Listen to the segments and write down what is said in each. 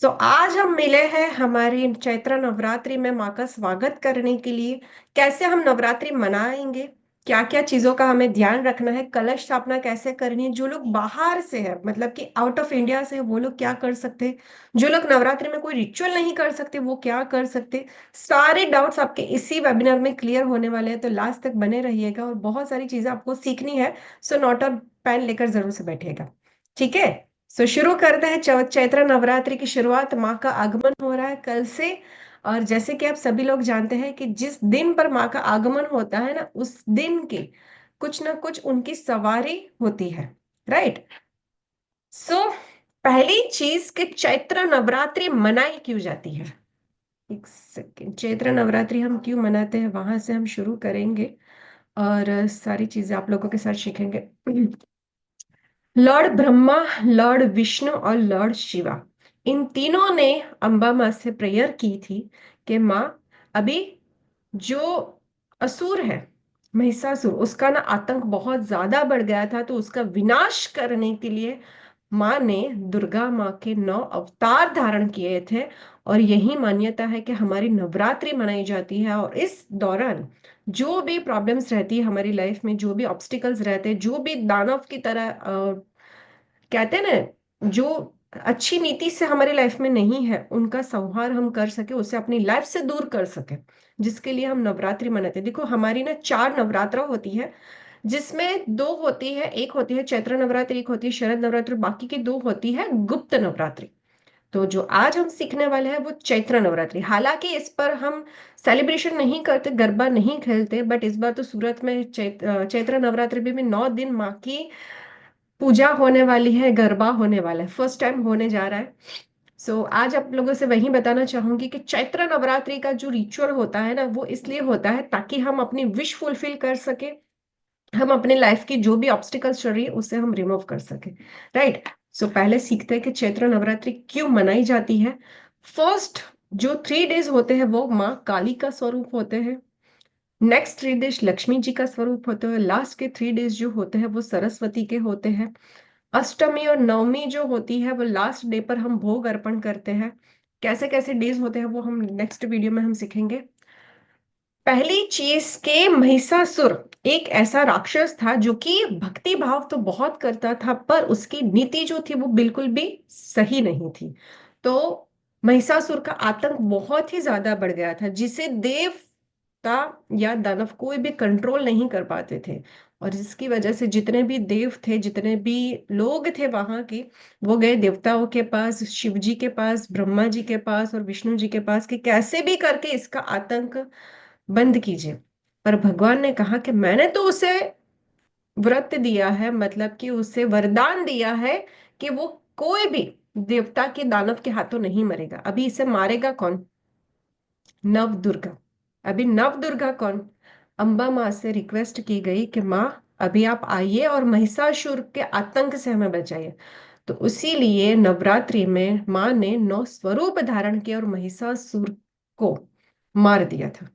तो आज हम मिले हैं हमारी चैत्र नवरात्रि में माँ का स्वागत करने के लिए। कैसे हम नवरात्रि मनाएंगे, क्या क्या चीजों का हमें ध्यान रखना है, कलश स्थापना कैसे करनी है, जो लोग बाहर से है मतलब कि आउट ऑफ इंडिया से है, वो लोग क्या कर सकते हैं, जो लोग नवरात्रि में कोई रिचुअल नहीं कर सकते वो क्या कर सकते। सारे डाउट्स आपके इसी वेबिनार में क्लियर होने वाले हैं, तो लास्ट तक बने रहिएगा और बहुत सारी चीजें आपको सीखनी है। सो नोट और पेन लेकर जरूर से बैठिएगा, ठीक है। शुरू करते हैं। चैत्र नवरात्रि की शुरुआत, माँ का आगमन हो रहा है कल से। और जैसे कि आप सभी लोग जानते हैं कि जिस दिन पर माँ का आगमन होता है ना, उस दिन की कुछ ना कुछ उनकी सवारी होती है, राइट। सो पहली चीज कि चैत्र नवरात्रि मनाई क्यों जाती है। एक सेकेंड, चैत्र नवरात्रि हम क्यों मनाते हैं वहां से हम शुरू करेंगे और सारी चीजें आप लोगों के साथ सीखेंगे। लॉर्ड ब्रह्मा, लॉर्ड विष्णु और लॉर्ड शिवा, इन तीनों ने अंबा माँ से प्रेयर की थी कि माँ, अभी जो असुर है महिषासुर, उसका ना आतंक बहुत ज्यादा बढ़ गया था, तो उसका विनाश करने के लिए माँ ने दुर्गा माँ के 9 अवतार धारण किए थे। और यही मान्यता है कि हमारी नवरात्रि मनाई जाती है और इस दौरान जो भी प्रॉब्लम्स रहती है हमारी लाइफ में, जो भी ऑब्स्टिकल्स रहते हैं, जो भी दानव की तरह कहते हैं ना, जो अच्छी नीति से हमारी लाइफ में नहीं है, उनका संहार हम कर सके, उसे अपनी लाइफ से दूर कर सके, जिसके लिए हम नवरात्रि मनाते हैं। देखो हमारी ना 4 नवरात्रा होती है, जिसमें 2 होती है, एक होती है चैत्र नवरात्रि, एक होती है शरद नवरात्रि, बाकी की 2 होती है गुप्त नवरात्रि। तो जो आज हम सीखने वाले हैं वो चैत्र नवरात्रि। हालांकि इस पर हम सेलिब्रेशन नहीं करते, गरबा नहीं खेलते, बट इस बार तो सूरत में चैत्र नवरात्रि में भी 9 दिन माँ की पूजा होने वाली है, गरबा होने वाला है, फर्स्ट टाइम होने जा रहा है। आज आप लोगों से वही बताना चाहूंगी कि चैत्र नवरात्रि का जो रिचुअल होता है ना, वो इसलिए होता है ताकि हम अपनी विश फुलफिल कर सके, हम अपने लाइफ की जो भी ऑब्स्टिकल्स चल रही है उसे हम रिमूव कर सके, राइट। पहले सीखते हैं कि चैत्र नवरात्रि क्यों मनाई जाती है। फर्स्ट जो 3 डेज होते हैं वो माँ काली का स्वरूप होते हैं। नेक्स्ट 3 डेज लक्ष्मी जी का स्वरूप होते हैं। लास्ट के 3 डेज जो होते हैं वो सरस्वती के होते हैं। अष्टमी और नवमी जो होती है वो लास्ट डे पर हम भोग अर्पण करते हैं। कैसे कैसे डेज होते हैं वो हम नेक्स्ट वीडियो में हम सीखेंगे। पहली चीज के महिषासुर एक ऐसा राक्षस था जो कि भक्ति भाव तो बहुत करता था, पर उसकी नीति जो थी वो बिल्कुल भी सही नहीं थी। तो महिषासुर का आतंक बहुत ही ज्यादा बढ़ गया था, जिसे देवता या दानव कोई भी कंट्रोल नहीं कर पाते थे। और जिसकी वजह से जितने भी देव थे, जितने भी लोग थे वहां के, वो गए देवताओं के पास, शिव जी के पास, ब्रह्मा जी के पास और विष्णु जी के पास, कि कैसे भी करके इसका आतंक बंद कीजिए। पर भगवान ने कहा कि मैंने तो उसे व्रत दिया है, मतलब कि उसे वरदान दिया है कि वो कोई भी देवता के दानव के हाथों नहीं मरेगा। अभी इसे मारेगा कौन? नव दुर्गा। अभी नव दुर्गा कौन? अंबा माँ से रिक्वेस्ट की गई कि माँ, अभी आप आइए और महिषासुर के आतंक से हमें बचाइए। तो उसीलिए नवरात्रि में माँ ने 9 स्वरूप धारण किए और महिषासुर को मार दिया था।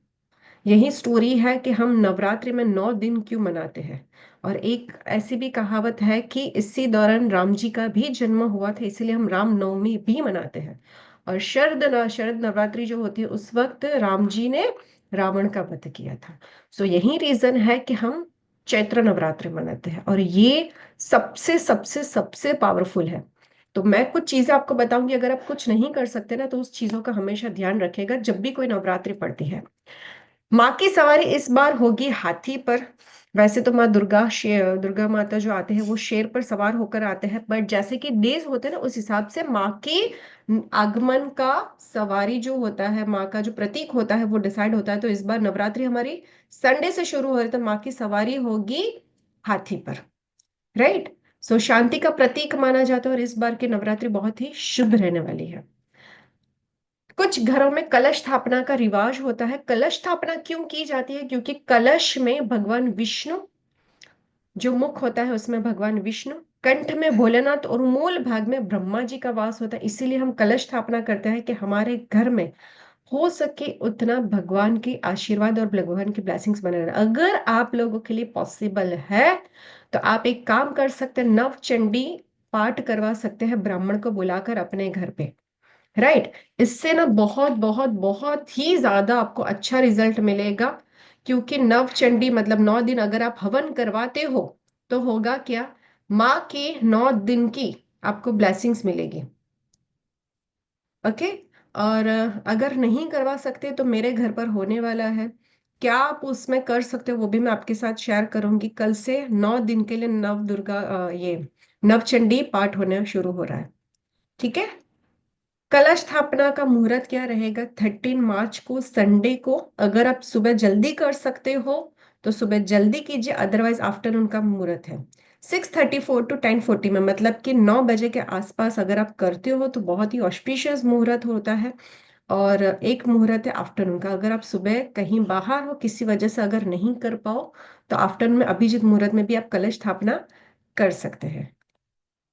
यही स्टोरी है कि हम नवरात्रि में 9 दिन क्यों मनाते हैं। और एक ऐसी भी कहावत है कि इसी दौरान राम जी का भी जन्म हुआ था, इसीलिए हम राम नवमी भी मनाते हैं। और शरद नवरात्रि जो होती है, उस वक्त राम जी ने रावण का वध किया था। यही रीजन है कि हम चैत्र नवरात्रि मनाते हैं, और ये सबसे सबसे सबसे पावरफुल है। तो मैं कुछ चीजें आपको बताऊंगी, अगर आप कुछ नहीं कर सकते ना, तो उस चीजों का हमेशा ध्यान रखिएगा जब भी कोई नवरात्रि पड़ती है। माँ की सवारी इस बार होगी हाथी पर। वैसे तो माँ दुर्गा, शेर, दुर्गा माता जो आते हैं वो शेर पर सवार होकर आते हैं, बट जैसे कि डेज होते हैं ना, उस हिसाब से माँ की आगमन का सवारी जो होता है, माँ का जो प्रतीक होता है वो डिसाइड होता है। तो इस बार नवरात्रि हमारी संडे से शुरू हो रही है, तो माँ की सवारी होगी हाथी पर, राइट। शांति का प्रतीक माना जाता है और इस बार की नवरात्रि बहुत ही शुभ रहने वाली है। कुछ घरों में कलश स्थापना का रिवाज होता है। कलश स्थापना क्यों की जाती है? क्योंकि कलश में भगवान विष्णु, जो मुख होता है उसमें भगवान विष्णु, कंठ में भोलेनाथ और मूल भाग में ब्रह्मा जी का वास होता है। इसीलिए हम कलश स्थापना करते हैं कि हमारे घर में हो सके उतना भगवान की आशीर्वाद और भगवान की ब्लेसिंग्स बने रहे। अगर आप लोगों के लिए पॉसिबल है तो आप एक काम कर सकते हैं, नव चंडी पाठ करवा सकते हैं ब्राह्मण को बुलाकर अपने घर पे। राइट। इससे ना बहुत बहुत बहुत ही ज्यादा आपको अच्छा रिजल्ट मिलेगा। क्योंकि नव चंडी मतलब 9 दिन अगर आप हवन करवाते हो तो होगा क्या, माँ के 9 दिन की आपको ब्लेसिंग्स मिलेगी। ओके। और अगर नहीं करवा सकते तो मेरे घर पर होने वाला है, क्या आप उसमें कर सकते हो वो भी मैं आपके साथ शेयर करूंगी। कल से 9 दिन के लिए नव दुर्गा ये नवचंडी पाठ होना शुरू हो रहा है। ठीक है। कलश स्थापना का मुहूर्त क्या रहेगा? 13 मार्च को संडे को। अगर आप सुबह जल्दी कर सकते हो तो सुबह जल्दी कीजिए, अदरवाइज आफ्टरनून का मुहूर्त है 6:34 to 10:40 में, मतलब कि 9 बजे के आसपास अगर आप करते हो तो बहुत ही ऑस्पिशियस मुहूर्त होता है। और एक मुहूर्त है आफ्टरनून का। अगर आप सुबह कहीं बाहर हो किसी वजह से अगर नहीं कर पाओ तो आफ्टरनून में अभिजीत मुहूर्त में भी आप कलश स्थापना कर सकते हैं।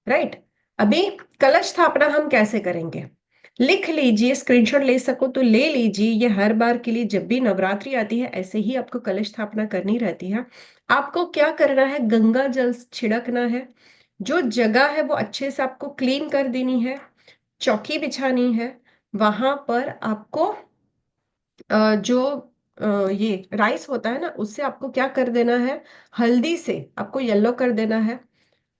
राइट। अभी कलश स्थापना हम कैसे करेंगे, लिख लीजिए, स्क्रीनशॉट ले सको तो ले लीजिए। ये हर बार के लिए जब भी नवरात्रि आती है ऐसे ही आपको कलश स्थापना करनी रहती है। आपको क्या करना है, गंगा जल छिड़कना है, जो जगह है वो अच्छे से आपको क्लीन कर देनी है, चौकी बिछानी है। वहां पर आपको जो ये राइस होता है ना उससे आपको क्या कर देना है, हल्दी से आपको येलो कर देना है।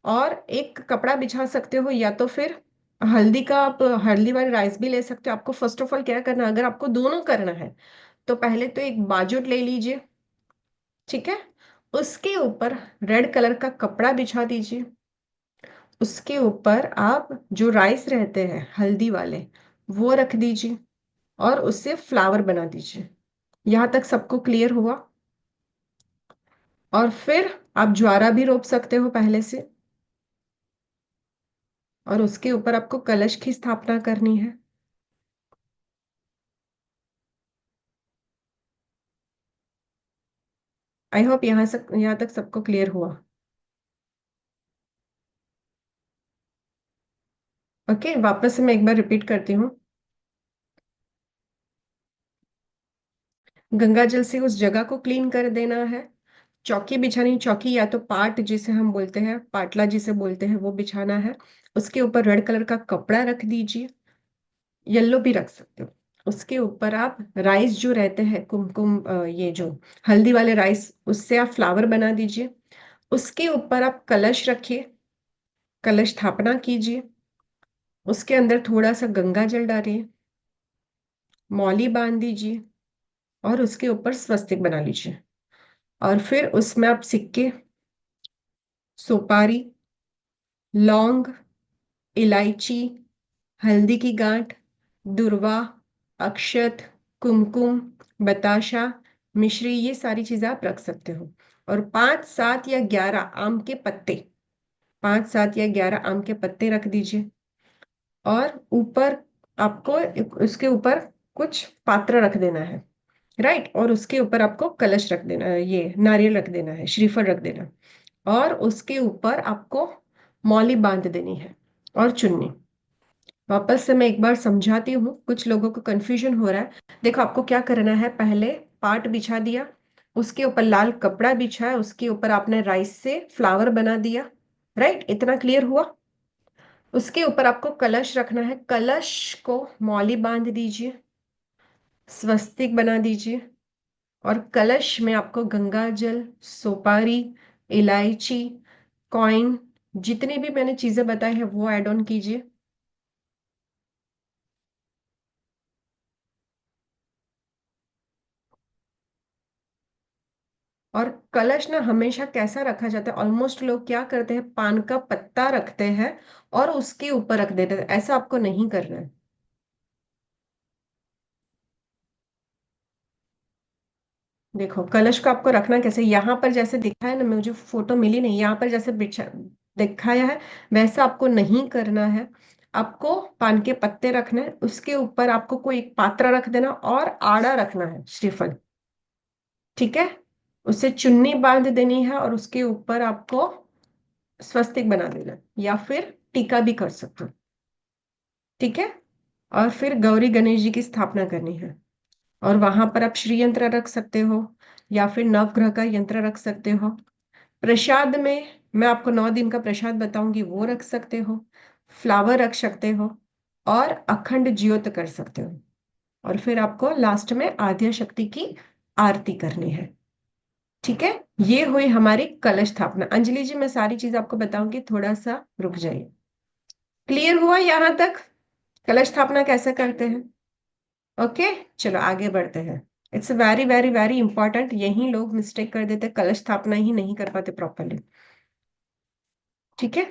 और एक कपड़ा बिछा सकते हो, या तो फिर हल्दी का आप हल्दी वाली राइस भी ले सकते हो। आपको फर्स्ट ऑफ ऑल क्या करना है, अगर आपको दोनों करना है तो पहले तो एक बाजुट ले लीजिए। ठीक है। उसके ऊपर रेड कलर का कपड़ा बिछा दीजिए। उसके ऊपर आप जो राइस रहते हैं हल्दी वाले वो रख दीजिए और उससे फ्लावर बना दीजिए। यहां तक सबको क्लियर हुआ? और फिर आप ज्वारा भी रोप सकते हो पहले से। और उसके ऊपर आपको कलश की स्थापना करनी है। आई होप यहाँ तक सबको क्लियर हुआ। ओके, वापस से मैं एक बार रिपीट करती हूँ। गंगा जल से उस जगह को क्लीन कर देना है। चौकी बिछानी, चौकी या तो पाट जिसे हम बोलते हैं, पाटला जिसे बोलते हैं, वो बिछाना है। उसके ऊपर रेड कलर का कपड़ा रख दीजिए, येलो भी रख सकते हो। उसके ऊपर आप राइस जो रहते हैं कुमकुम ये जो हल्दी वाले राइस, उससे आप फ्लावर बना दीजिए। उसके ऊपर आप कलश रखिए, कलश स्थापना कीजिए। उसके अंदर थोड़ा सा गंगा जल डालिए, मौली बांध दीजिए और उसके ऊपर स्वस्तिक बना लीजिए। और फिर उसमें आप सिक्के, सुपारी, लौंग, इलायची, हल्दी की गांठ, दुर्वा, अक्षत, कुमकुम, बताशा, मिश्री, ये सारी चीजें आप रख सकते हो। और 5, 7 या 11 आम के पत्ते, 5, 7 या 11 आम के पत्ते रख दीजिए। और ऊपर आपको उसके ऊपर कुछ पात्र रख देना है। राइट। और उसके ऊपर आपको कलश रख देना है, ये नारियल रख देना है, श्रीफल रख देना। और उसके ऊपर आपको मौली बांध देनी है और चुन्नी। वापस से मैं एक बार समझाती हूँ, कुछ लोगों को कंफ्यूजन हो रहा है। देखो आपको क्या करना है, पहले पाट बिछा दिया, उसके ऊपर लाल कपड़ा बिछा है, उसके ऊपर आपने राइस से फ्लावर बना दिया। राइट, इतना क्लियर हुआ? उसके ऊपर आपको कलश रखना है, कलश को मौली बांध दीजिए, स्वस्तिक बना दीजिए। और कलश में आपको गंगा जल, सुपारी, इलायची, कॉइन, जितनी भी मैंने चीजें बताई है वो ऐड ऑन कीजिए। और कलश ना हमेशा कैसा रखा जाता है, ऑलमोस्ट लोग क्या करते हैं, पान का पत्ता रखते हैं और उसके ऊपर रख देते हैं। ऐसा आपको नहीं करना है। देखो कलश को आपको रखना कैसे, यहाँ पर जैसे दिखा है ना, मुझे फोटो मिली नहीं, यहाँ पर जैसे बिछा दिखाया है वैसा आपको नहीं करना है। आपको पान के पत्ते रखना है, उसके ऊपर आपको कोई एक पात्र रख देना और आड़ा रखना है श्रीफल। ठीक है। उससे चुन्नी बांध देनी है और उसके ऊपर आपको स्वस्तिक बना देना है, या फिर टीका भी कर सकते हो। ठीक है। और फिर गौरी गणेश जी की स्थापना करनी है। और वहां पर आप श्री यंत्र रख सकते हो या फिर नवग्रह का यंत्र रख सकते हो। प्रसाद में मैं आपको 9 दिन का प्रसाद बताऊंगी, वो रख सकते हो, फ्लावर रख सकते हो। और अखंड ज्योत कर सकते हो। और फिर आपको लास्ट में आद्य शक्ति की आरती करनी है। ठीक है। ये हुई हमारी कलश स्थापना। अंजलि जी, मैं सारी चीज आपको बताऊंगी, थोड़ा सा रुक जाइए। क्लियर हुआ यहाँ तक? कलश स्थापना कैसे करते हैं? ओके, चलो आगे बढ़ते हैं। It's very very very important. यही लोग मिस्टेक कर देते, कलश स्थापना ही नहीं कर पाते प्रॉपरली। ठीक है।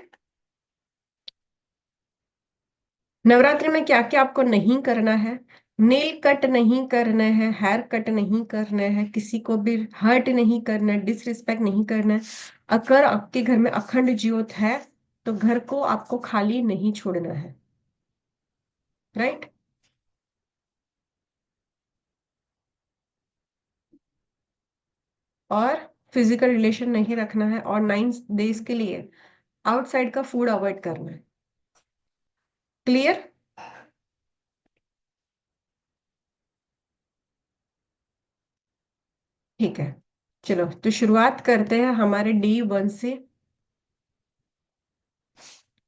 नवरात्रि में क्या क्या आपको नहीं करना है? नेल कट नहीं करना है, हेयर कट नहीं करना है, किसी को भी हर्ट नहीं करना है, डिसरिस्पेक्ट नहीं करना है। अगर आपके घर में अखंड ज्योत है तो घर को आपको खाली नहीं छोड़ना है। राइट। और फिजिकल रिलेशन नहीं रखना है, और 9 डेज के लिए आउटसाइड का फूड अवॉइड करना है। क्लियर? ठीक है। चलो तो शुरुआत करते हैं हमारे डे 1 से।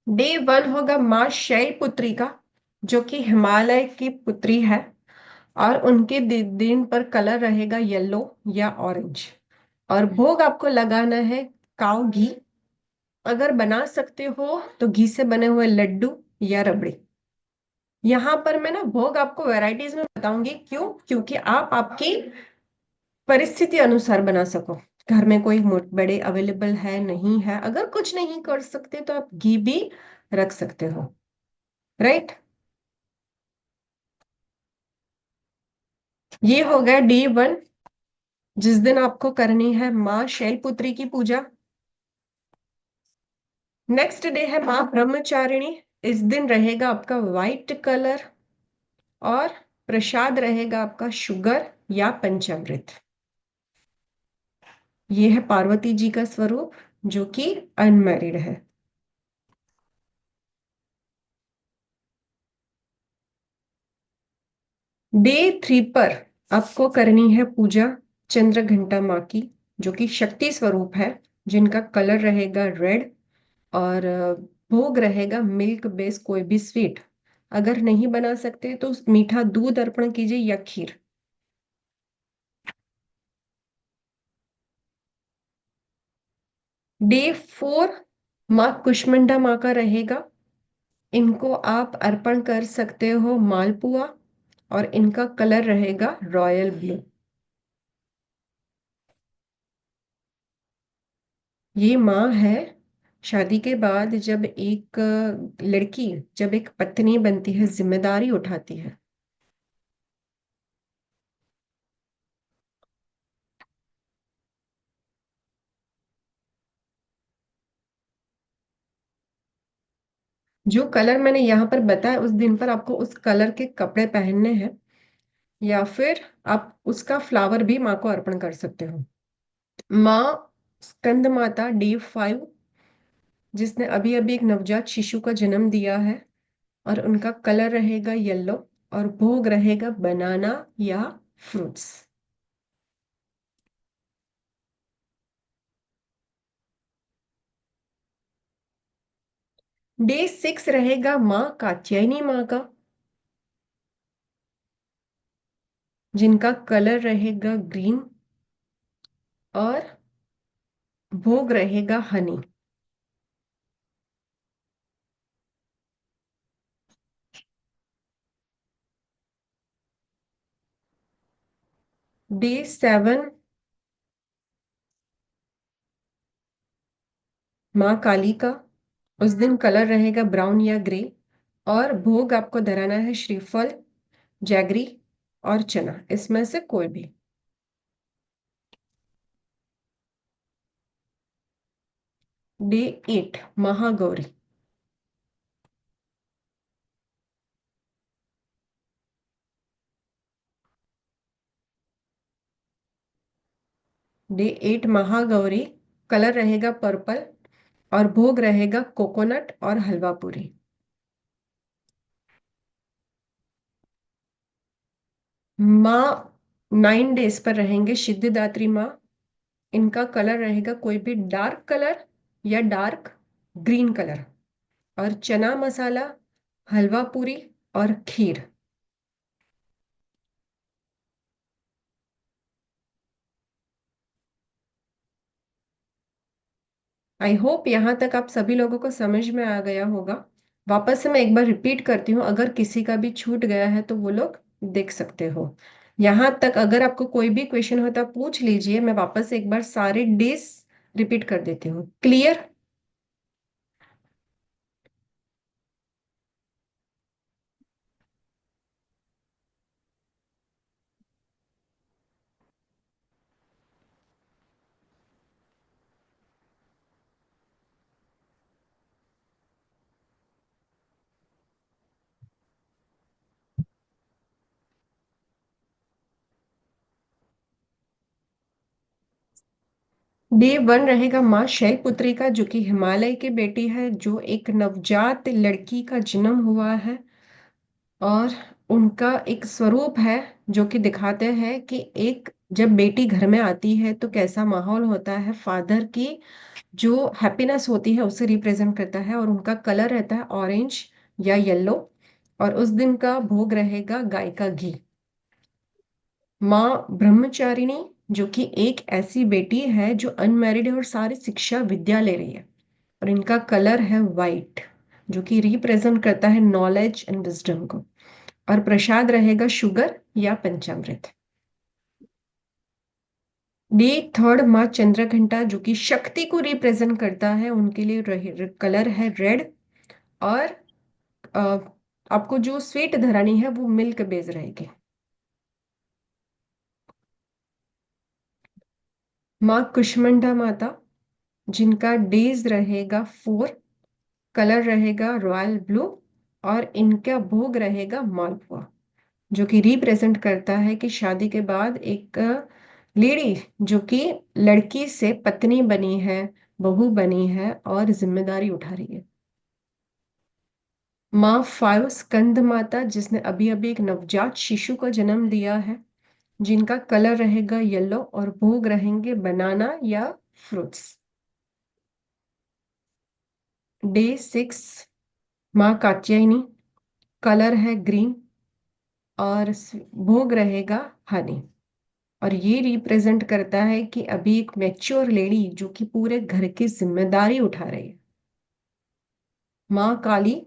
डे 1 होगा माँ शैलपुत्री का, जो कि हिमालय की पुत्री है। और उनके दिन पर कलर रहेगा येलो या ऑरेंज। और भोग आपको लगाना है काव घी। अगर बना सकते हो तो घी से बने हुए लड्डू या रबड़ी। यहाँ पर मैं ना भोग आपको वैरायटीज में बताऊंगी, क्यों? क्योंकि आप आपकी परिस्थिति अनुसार बना सको। घर में कोई बड़े अवेलेबल है नहीं है, अगर कुछ नहीं कर सकते तो आप घी भी रख सकते हो। राइट। ये हो गया डे 1, जिस दिन आपको करनी है माँ शैलपुत्री की पूजा। नेक्स्ट डे है माँ ब्रह्मचारिणी। इस दिन रहेगा आपका व्हाइट कलर। और प्रसाद रहेगा आपका शुगर या पंचामृत। ये है पार्वती जी का स्वरूप, जो कि अनमैरिड है। डे 3 पर आपको करनी है पूजा चंद्र घंटा माँ की, जो कि शक्ति स्वरूप है, जिनका कलर रहेगा रेड। और भोग रहेगा मिल्क बेस्ड कोई भी स्वीट। अगर नहीं बना सकते तो मीठा दूध अर्पण कीजिए या खीर। डे 4 माँ कुष्मांडा माँ का रहेगा। इनको आप अर्पण कर सकते हो मालपुआ। और इनका कलर रहेगा रॉयल ब्लू। ये माँ है। शादी के बाद जब एक लड़की, जब एक पत्नी बनती है, जिम्मेदारी उठाती है। जो कलर मैंने यहाँ पर बताया, उस दिन पर आपको उस कलर के कपड़े पहनने हैं। या फिर आप उसका फ्लावर भी माँ को अर्पण कर सकते हो। माँ स्कंद माता डे 5, जिसने अभी अभी एक नवजात शिशु का जन्म दिया है। और उनका कलर रहेगा येलो। और भोग रहेगा बनाना या फ्रूट्स। डे 6 रहेगा माँ कात्यायनी माँ का, जिनका कलर रहेगा ग्रीन। और भोग रहेगा हनी। डे 7 माँ काली का। उस दिन कलर रहेगा ब्राउन या ग्रे। और भोग आपको धराना है श्रीफल, जैगरी और चना, इसमें से कोई भी। Day 8 Mahagauri. Day 8 Mahagauri, colour रहेगा पर्पल। और भोग रहेगा कोकोनट और हलवा पूरी। माँ 9 डेज पर रहेंगे सिद्धिदात्री माँ। इनका कलर रहेगा कोई भी डार्क कलर या डार्क ग्रीन कलर। और चना मसाला, हलवा पूरी और खीर। आई होप यहाँ तक आप सभी लोगों को समझ में आ गया होगा। वापस से मैं एक बार रिपीट करती हूँ, अगर किसी का भी छूट गया है तो वो लोग देख सकते हो। यहाँ तक अगर आपको कोई भी क्वेश्चन हो तो आप पूछ लीजिए, मैं वापस से एक बार सारे डेज रिपीट कर देती हूँ। क्लियर? डे वन रहेगा माँ शैलपुत्री का, जो कि हिमालय की बेटी है, जो एक नवजात लड़की का जन्म हुआ है। और उनका एक स्वरूप है जो कि दिखाते हैं कि एक जब बेटी घर में आती है तो कैसा माहौल होता है, फादर की जो हैप्पीनेस होती है उसे रिप्रेजेंट करता है। और उनका कलर रहता है ऑरेंज या येलो। और उस दिन का भोग रहेगा गाय का घी। माँ ब्रह्मचारिणी, जो कि एक ऐसी बेटी है जो अनमैरिड है और सारी शिक्षा विद्या ले रही है। और इनका कलर है वाइट, जो कि रिप्रेजेंट करता है नॉलेज एंड विजडम को। और प्रसाद रहेगा शुगर या पंचामृत। डे थर्ड माँ चंद्रघंटा, जो कि शक्ति को रिप्रेजेंट करता है, उनके लिए कलर है रेड। और अ, आपको जो स्वीट धरानी है वो मिल्क बेस्ड रहेगी। माँ कुष्मांडा माता, जिनका डेज रहेगा फोर, कलर रहेगा रॉयल ब्लू। और इनका भोग रहेगा मालपुआ, जो कि रिप्रेजेंट करता है कि शादी के बाद एक लेडी जो कि लड़की से पत्नी बनी है, बहू बनी है और जिम्मेदारी उठा रही है। माँ फाइव स्कंद माता, जिसने अभी अभी एक नवजात शिशु को जन्म दिया है, जिनका कलर रहेगा येलो और भोग रहेंगे बनाना या फ्रूट्स। डे सिक्स माँ कात्यायनी, कलर है ग्रीन और भोग रहेगा हनी। और ये रिप्रेजेंट करता है कि अभी एक मैच्योर लेडी जो कि पूरे घर की जिम्मेदारी उठा रही है। माँ काली,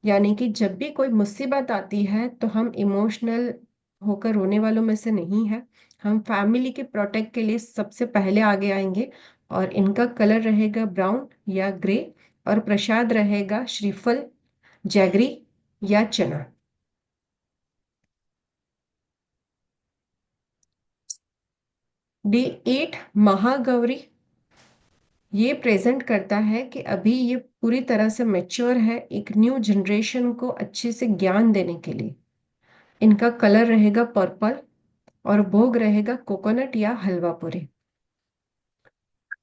यानी कि जब भी कोई मुसीबत आती है तो हम इमोशनल होकर रोने वालों में से नहीं है। हम फैमिली के प्रोटेक्ट के लिए सबसे पहले आगे आएंगे। और इनका कलर रहेगा ब्राउन या ग्रे। और प्रसाद रहेगा श्रीफल, जैगरी या चना। डे एट महागौरी, ये प्रेजेंट करता है कि अभी ये पूरी तरह से मैच्योर है एक न्यू जनरेशन को अच्छे से ज्ञान देने के लिए। इनका कलर रहेगा पर्पल और भोग रहेगा कोकोनट या हलवा पूरी।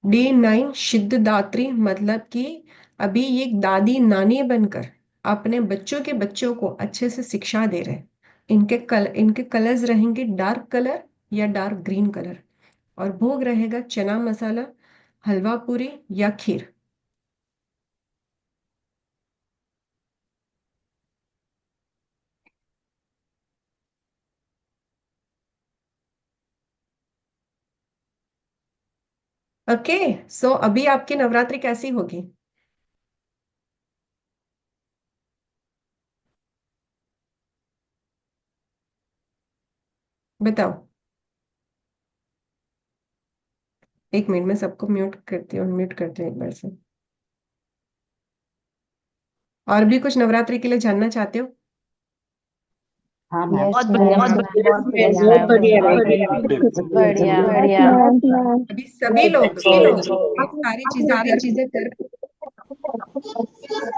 डे नाइन सिद्धदात्री, मतलब कि अभी ये एक दादी नानी बनकर अपने बच्चों के बच्चों को अच्छे से शिक्षा दे रहे हैं। इनके कलर्स रहेंगे डार्क कलर या डार्क ग्रीन कलर। और भोग रहेगा चना मसाला, हलवा पूरी या खीर। ओके। सो अभी आपकी नवरात्रि कैसी होगी? बताओ। एक मिनट में सबको म्यूट करती हूँ, म्यूट करती हूँ एक बार से। और भी कुछ नवरात्रि के लिए जानना चाहते हो? हाँ मैम। यस बहुत मैम, बढ़िया बहुत मैम, बढ़िया बहुत मैम। बढ़िया बहुत मैम। बढ़िया। बढ़िया। अभी सभी लोग बहुत सारी चीजें कर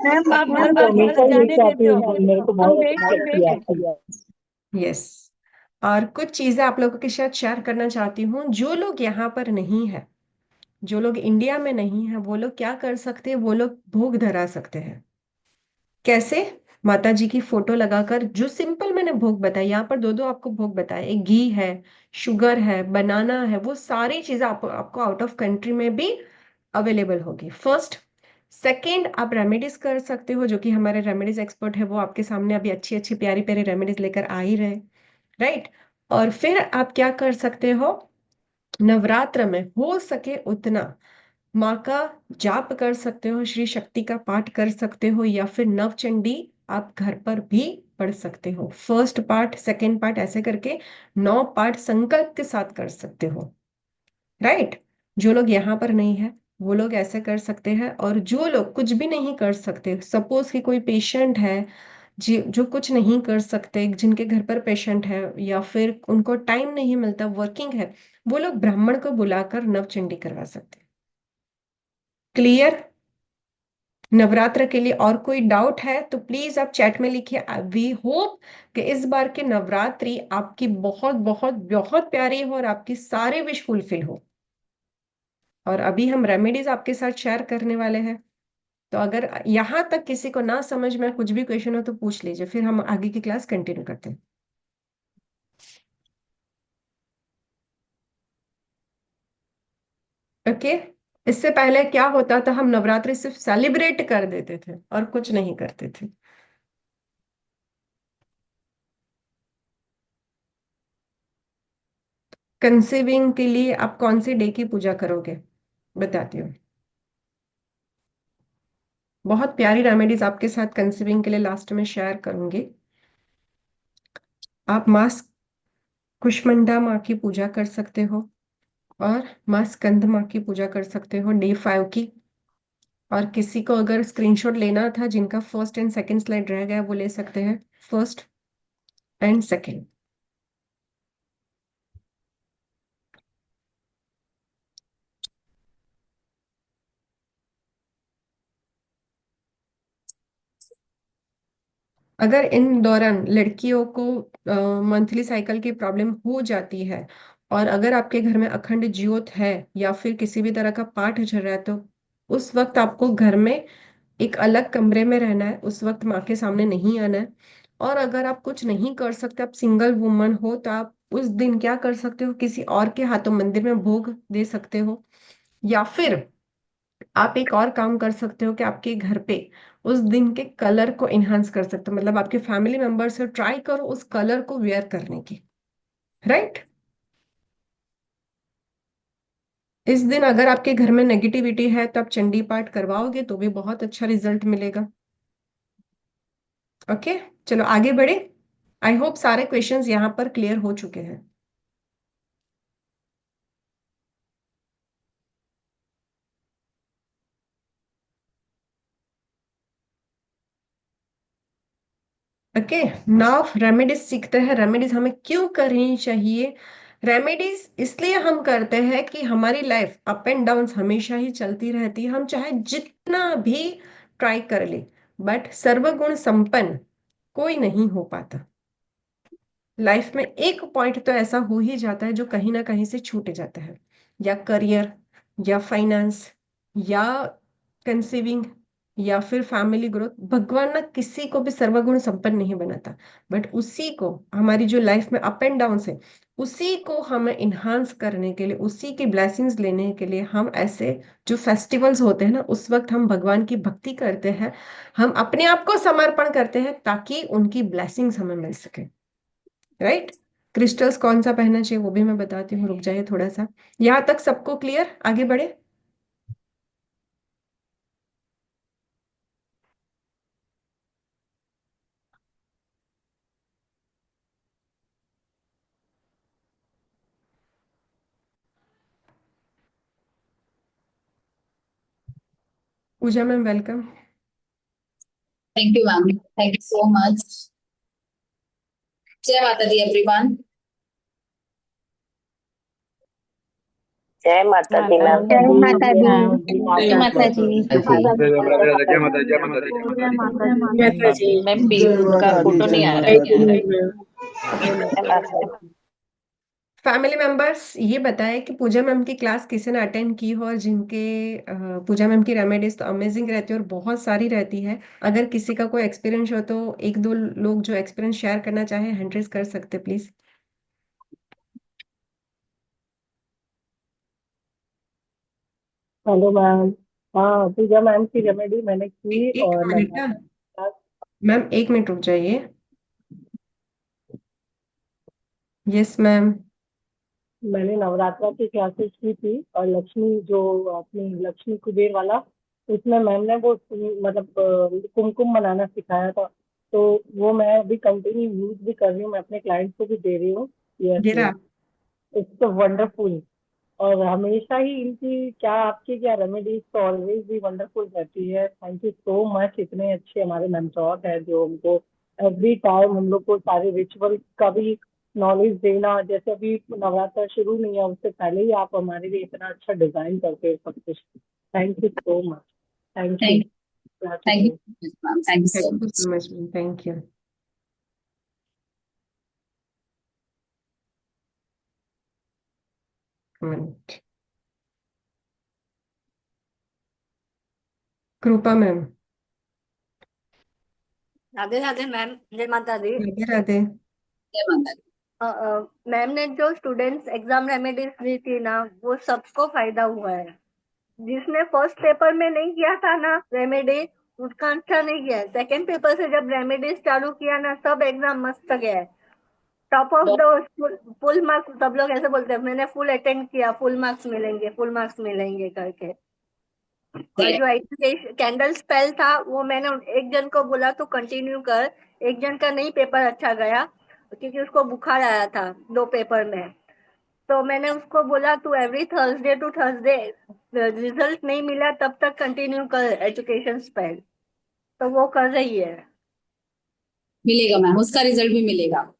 मैम आप मैम जल्द आप से जल्द जल्द जाने जाने देते देते हो, हो, मेरे को हम बहुत वेट अच्छा कर रहे किया। हैं। यस। और कुछ चीजें आप लोगों के साथ शेयर करना चाहती हूँ। जो लोग यहाँ पर नहीं है, जो लोग इंडिया में नहीं है, वो लोग क्या कर सकते हैं, वो लोग भोग धरा सकते हैं। कैसे? माता जी की फोटो लगाकर, जो सिंपल मैंने भोग बताया, यहाँ पर दो दो आपको भोग बताया, एक घी है, शुगर है, बनाना है, वो सारी चीजें आपको आउट ऑफ कंट्री में भी अवेलेबल होगी। फर्स्ट, सेकेंड, आप रेमेडीज कर सकते हो, जो कि हमारे रेमेडीज एक्सपर्ट है वो आपके सामने अभी अच्छी अच्छी प्यारी प्यारी रेमेडीज लेकर आ ही रहे, राइट। और फिर आप क्या कर सकते हो, नवरात्र में हो सके उतना माँ का जाप कर सकते हो, श्री शक्ति का पाठ कर सकते हो, या फिर नवचंडी आप घर पर भी पढ़ सकते हो। फर्स्ट पार्ट सेकेंड पार्ट ऐसे करके 9 पार्ट संकल्प के साथ कर सकते हो, राइट। जो लोग यहाँ पर नहीं है वो लोग ऐसे कर सकते हैं, और जो लोग कुछ भी नहीं कर सकते, सपोज कि कोई पेशेंट है जी जो कुछ नहीं कर सकते, जिनके घर पर पेशेंट है या फिर उनको टाइम नहीं मिलता, वर्किंग है, वो लोग ब्राह्मण को बुलाकर नवचंडी करवा सकते हैं। क्लियर? नवरात्र के लिए और कोई डाउट है तो प्लीज आप चैट में लिखिए। वी होप कि इस बार के नवरात्रि आपकी बहुत बहुत बहुत प्यारी हो और आपकी सारे विश फुलफिल हो। और अभी हम रेमेडीज आपके साथ शेयर करने वाले हैं, तो अगर यहां तक किसी को ना समझ में कुछ भी क्वेश्चन हो तो पूछ लीजिए, फिर हम आगे की क्लास कंटिन्यू करते हैं। ओके। इससे पहले क्या होता था, हम नवरात्रि सिर्फ सेलिब्रेट कर देते थे और कुछ नहीं करते थे। कंसीविंग के लिए आप कौन सी डे की पूजा करोगे, बताती हूँ। बहुत प्यारी रेमेडीज आपके साथ कंसीविंग के लिए लास्ट में शेयर करूंगी। आप माँ कुष्मांडा माँ की पूजा कर सकते हो, और माँ स्कंद माँ की पूजा कर सकते हो डे 5 की। और किसी को अगर स्क्रीनशॉट लेना था, जिनका फर्स्ट एंड सेकंड स्लाइड रह गया, वो ले सकते हैं, फर्स्ट एंड सेकंड। अगर इन दौरान लड़कियों को मंथली साइकिल की प्रॉब्लम हो जाती है, और अगर आपके घर में अखंड ज्योत है या फिर किसी भी तरह का पाठ चल रहा है, तो उस वक्त आपको घर में एक अलग कमरे में रहना है, उस वक्त माँ के सामने नहीं आना है। और अगर आप कुछ नहीं कर सकते, आप सिंगल वुमन हो, तो आप उस दिन क्या कर सकते हो, किसी और के हाथों मंदिर में भोग दे सकते हो, या फिर आप एक और काम कर सकते हो कि आपके घर पे उस दिन के कलर को इनहांस कर सकते हो, मतलब आपके फैमिली मेंबर से ट्राई करो उस कलर को वेयर करने की, राइट। इस दिन अगर आपके घर में नेगेटिविटी है तो आप चंडी पाठ करवाओगे तो भी बहुत अच्छा रिजल्ट मिलेगा। ओके, चलो आगे बढ़े। आई होप सारे क्वेश्चंस यहाँ पर क्लियर हो चुके हैं। ओके, नाउ रेमेडीज सीखते हैं। रेमेडीज हमें क्यों करनी चाहिए? रेमेडीज इसलिए हम करते हैं कि हमारी लाइफ अप एंड डाउन हमेशा ही चलती रहती है, हम चाहे जितना भी ट्राई कर ले, बट सर्वगुण संपन्न कोई नहीं हो पाता। लाइफ में एक पॉइंट तो ऐसा हो ही जाता है जो कहीं ना कहीं से छूट जाता है, या करियर, या फाइनेंस, या कंसीविंग, या फिर फैमिली ग्रोथ। भगवान ना किसी को भी सर्वगुण संपन्न नहीं बनाता, बट उसी को, हमारी जो लाइफ में अप एंड डाउन है, उसी को हमें इन्हांस करने के लिए, उसी की ब्लेसिंग्स लेने के लिए हम ऐसे जो फेस्टिवल्स होते हैं ना, उस वक्त हम भगवान की भक्ति करते हैं, हम अपने आप को समर्पण करते हैं ताकि उनकी ब्लेसिंग्स हमें मिल सके, राइट। क्रिस्टल्स कौन सा पहनना चाहिए वो भी मैं बताती हूँ, रुक जाइए थोड़ा सा। यहाँ तक सबको क्लियर? आगे बढ़े। Pooja ma'am welcome. Thank you, ma'am. Thank you so much. जय माता दी एवरीवन। जय माता दी मैम। जय माता दी। जय माता दी। जय माता दी। जय माता दी, जय माता दी, जय माता दी। जय माता दी। मैम का फोटो नहीं आ रहा जय माता दी। फैमिली मेंबर्स ये बताएं कि पूजा मैम की क्लास किसी ने अटेंड की हो, और जिनके पूजा मैम की रेमेडीज तो अमेजिंग रहती है और बहुत सारी रहती है। अगर किसी का कोई एक्सपीरियंस हो तो एक दो लोग जो एक्सपीरियंस शेयर करना चाहे हैंड रेज कर सकते प्लीज। Hello ma'am. हाँ, पूजा मैम की रेमेडी मैंने की एक और मिनट ना नवरात्र के बाद मैम, 1 मिनट रुक जाइए। Yes ma'am. मैंने नवरात्रा की क्लासेस की थी और लक्ष्मी जो अपनी लक्ष्मी कुबेर वाला, उसमें मैम ने वो मतलब कुमकुम बनाना सिखाया था। तो वो मैं अभी कंटिन्यू यूज भी कर रही हूँ, मैं अपने क्लाइंट्स को भी दे रही हूँ। यस ये रहा। Ma'am, it's wonderful. और हमेशा ही इनकी क्या, आपकी क्या रेमेडीज तो ऑलवेज भी वंडरफुल रहती है। थैंक यू सो मच, इतने अच्छे हमारे मेंटोर है जो हमको एवरी टाइम हम लोग को सारे रिचुअल का भी नॉलेज देना। जैसे अभी नवरात्र शुरू नहीं है, उससे पहले ही आप हमारे लिए इतना अच्छा डिजाइन करते हो सब कुछ। Thank you so much. Thank you. Thank thank gratitude. You ma'am, thank you thank so you much. So much ma'am, thank you. Minute. कृपा मैम। राधे राधे मैम, जय माता दी। राधे राधे। जय माता दी। मैम ने जो स्टूडेंट्स एग्जाम रेमेडीज दी थी ना, वो सबको फायदा हुआ है। जिसने फर्स्ट पेपर में नहीं किया था ना रेमेडी, उसका अच्छा नहीं गया है। सेकेंड पेपर से जब रेमेडीज चालू किया ना, सब एग्जाम मस्त गया है। Top of the full marks, सब लोग ऐसे बोलते हैं मैंने फुल अटेंड किया, फुल मार्क्स मिलेंगे, फुल मार्क्स मिलेंगे करके। और जो एजुकेशन कैंडल स्पेल था, वो मैंने एक जन को बोला तो कंटिन्यू कर। एक जन का नहीं पेपर अच्छा गया, क्योंकि उसको बुखार आया था 2 पेपर में। तो मैंने उसको बोला तू every Thursday to Thursday, result नहीं मिला तब तक कंटिन्यू कर एजुकेशन स्पेल। तो वो कर रही है। मिलेगा मैम, उसका रिजल्ट भी मिलेगा।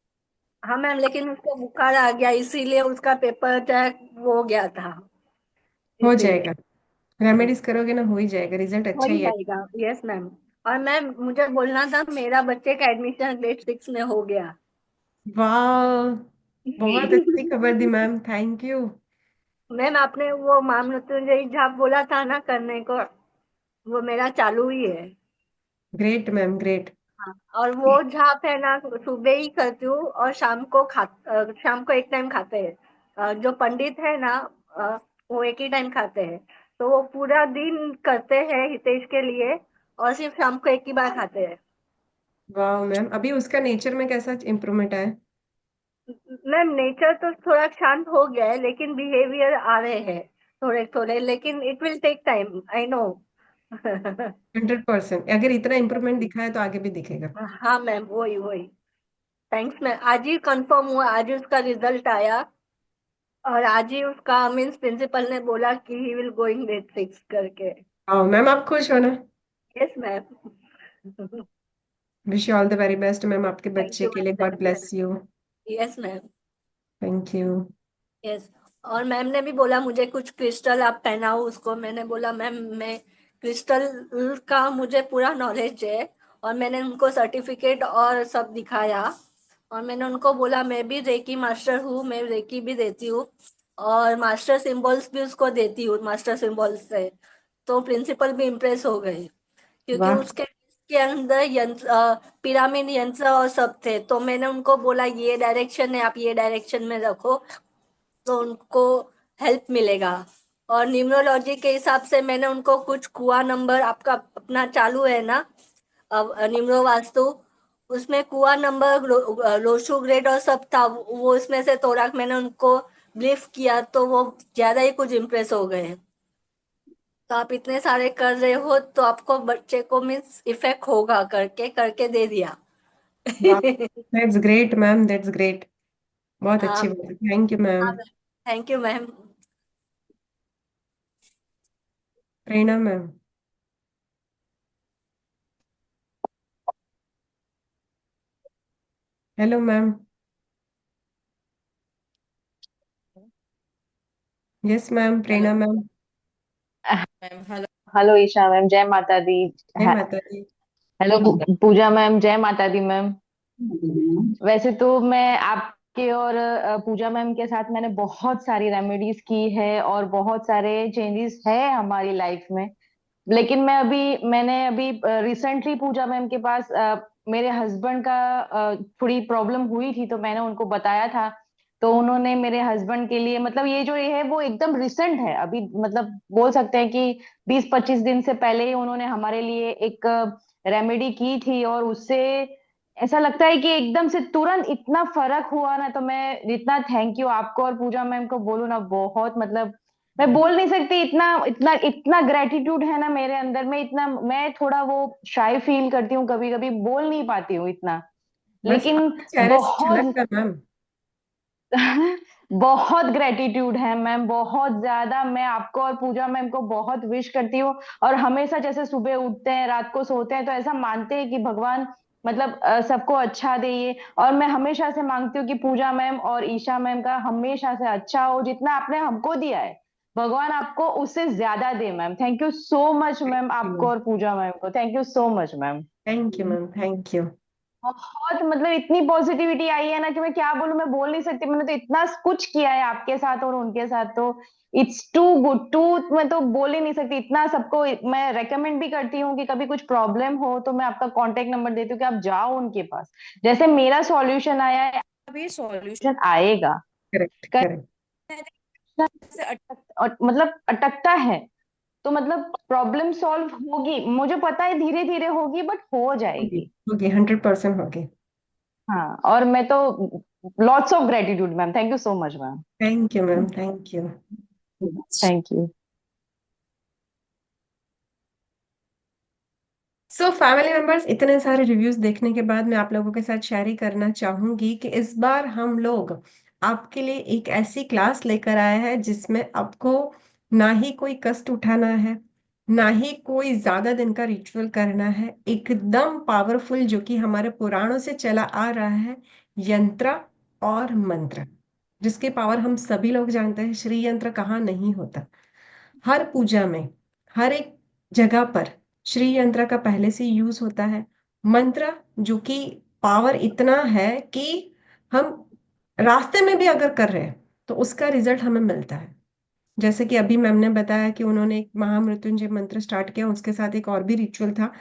हाँ मैम, लेकिन उसको बुखार आ गया, इसीलिए उसका पेपर जो वो हो गया था। हो इसीलिए जाएगा। रेमेडीज करोगे ना, हो ही जाएगा, रिजल्ट हो अच्छा ही ही है। जाएगा। Yes ma'am. और मैम, मुझे बोलना था, मेरा बच्चे का एडमिशन ग्रेड 6 में हो गया। वाह, बहुत अच्छी खबर दी मैम, थैंक यू। मैम, आपने वो माम मृत्युंजयी जाप बोला था ना करने को, वो मेरा चालू ही है। Great ma'am, great. हाँ, और वो झाप है ना, सुबह ही करती हूँ और शाम को एक टाइम खाते हैं। जो पंडित है ना, अ, वो एक ही टाइम खाते हैं। तो वो पूरा दिन करते हैं हितेश के लिए, और सिर्फ शाम को एक ही बार खाते हैं। वाह मैम, अभी उसका नेचर में कैसा इम्प्रूवमेंट आया? मैम, नेचर तो थोड़ा शांत हो गया है, लेकिन बिहेवियर आ रहे हैं थोड़े थोड़े, लेकिन it will take time, I know. 100%, अगर इतना इम्प्रूवमेंट दिखा है तो आगे भी दिखेगा। हाँ मैम, वही वही। थैंक्स मैम, आज ही कंफर्म हुआ, आज ही उसका रिजल्ट आया। और आज ही उसका मीन्स प्रिंसिपल ने बोला कि ही विल गोइंग ग्रेड 6 करके। वाह मैम, आप खुश हो ना? Yes ma'am. Wish you all the very best ma'am, आपके थैंक बच्चे यू के लिए, ma'am, God thank bless you. You. Yes ma'am. Thank you. Yes. और मैम ने भी बोला मुझे कुछ क्रिस्टल आप पहनाओ उसको। मैंने बोला मैम, मैं क्रिस्टल का मुझे पूरा नॉलेज है। और मैंने उनको सर्टिफिकेट और सब दिखाया। और मैंने उनको बोला मैं भी रेकी मास्टर हूँ, मैं रेकी भी देती हूँ। और मास्टर सिंबल्स भी उसको देती हूँ, मास्टर सिंबल्स से। तो प्रिंसिपल भी इम्प्रेस हो गए, क्योंकि वाह। उसके के अंदर यंत्र, पिरामिड यंत्र और सब थे। तो मैंने उनको बोला ये डायरेक्शन है, आप ये डायरेक्शन में रखो, तो उनको हेल्प मिलेगा। और न्यूमरोलॉजी के हिसाब से मैंने उनको कुछ कुआ नंबर, आपका अपना चालू है ना अब न्यूमरो वास्तु, उसमें कुआ नंबर, रोशु ग्रेड और सब था, वो उसमें से थोड़ा मैंने उनको ब्रीफ किया, तो वो ज्यादा ही कुछ इम्प्रेस हो गए। तो आप इतने सारे कर रहे हो तो आपको बच्चे को मीन्स इफेक्ट होगा, करके करके दे दिया। वाह, that's great ma'am, that's great. बहुत हाँ। अच्छी बात है, थैंक यू मैम। हाँ, thank you ma'am. Prerna ma'am. Hello ma'am. Yes ma'am, hello Prerna ma'am. Ma'am. Hello hello Isha ma'am, जय माता दी। जय माता दी। हेलो पूजा मैम, जय माता दी मैम। वैसे तो मैं आपके और पूजा मैम के साथ मैंने बहुत सारी रेमेडीज की है और बहुत सारे चेंजेस है हमारी लाइफ में। लेकिन मैंने अभी रिसेंटली पूजा मैम के पास मेरे हस्बैंड का थोड़ी प्रॉब्लम हुई थी, तो मैंने उनको बताया था। तो उन्होंने मेरे हस्बैंड के लिए, मतलब ये है वो एकदम रिसेंट है अभी, मतलब बोल सकते हैं कि 20-25 दिन से पहले ही उन्होंने हमारे लिए एक रेमेडी की थी, और उससे ऐसा लगता है कि एकदम से तुरंत इतना फर्क हुआ ना। तो मैं इतना थैंक यू आपको और पूजा मैम को बोलूँ ना, बहुत मतलब मैं बोल नहीं सकती, इतना इतना इतना ग्रेटिट्यूड है ना मेरे अंदर में, इतना मैं थोड़ा वो शाय फील करती हूँ, कभी कभी बोल नहीं पाती हूँ इतना, बस लेकिन आपके चेहरे से झलक बहुत था मैम। बहुत ग्रेटिट्यूड है मैम, बहुत ज्यादा। मैं आपको और पूजा मैम को बहुत विश करती हूँ, और हमेशा जैसे सुबह उठते हैं रात को सोते हैं तो ऐसा मानते हैं कि भगवान मतलब सबको अच्छा दे ये, और मैं हमेशा से मांगती हूँ कि पूजा मैम और ईशा मैम का हमेशा से अच्छा हो, जितना आपने हमको दिया है भगवान आपको उससे ज्यादा दे ma'am. Thank you so much ma'am, आपको और पूजा मैम को thank you so much ma'am. Thank you ma'am, thank you. बहुत मतलब इतनी पॉजिटिविटी आई है ना कि मैं क्या बोलूं, मैं बोल नहीं सकती। मैंने तो इतना कुछ किया है आपके साथ और उनके साथ, तो इट्स टू गुड टू, मैं तो बोल ही नहीं सकती इतना। सबको मैं रेकमेंड भी करती हूँ कि कभी कुछ प्रॉब्लम हो तो मैं आपका कांटेक्ट नंबर देती हूँ कि आप जाओ उनके पास। जैसे मेरा सॉल्यूशन आया है, अभी सॉल्यूशन आएगा। Correct correct. से मतलब अटकता है, तो मतलब प्रॉब्लम सॉल्व होगी, मुझे पता है धीरे धीरे होगी बट हो होगी जाएगी। होगी, 100% होगी। हाँ, और मैं तो lots of gratitude ma'am, thank you so much ma'am. Thank you ma'am, thank you. Thank you. So family members, इतने सारे रिव्यूज देखने के बाद मैं आप लोगों के साथ शेयर ही करना चाहूंगी कि इस बार हम लोग आपके लिए एक ऐसी क्लास लेकर आए हैं जिसमें आपको ना ही कोई कष्ट उठाना है, ना ही कोई ज्यादा दिन का रिचुअल करना है। एकदम पावरफुल, जो कि हमारे पुराणों से चला आ रहा है, यंत्र और मंत्र, जिसकी पावर हम सभी लोग जानते हैं। श्री यंत्र कहाँ नहीं होता, हर पूजा में, हर एक जगह पर श्री यंत्र का पहले से यूज होता है। मंत्र, जो कि पावर इतना है कि हम रास्ते में भी अगर कर रहे हैं तो उसका रिजल्ट हमें मिलता है। जैसे कि अभी मैम ने बताया कि उन्होंने एक महामृत्युंजय मंत्र स्टार्ट किया, उसके साथ एक और भी रिचुअल था।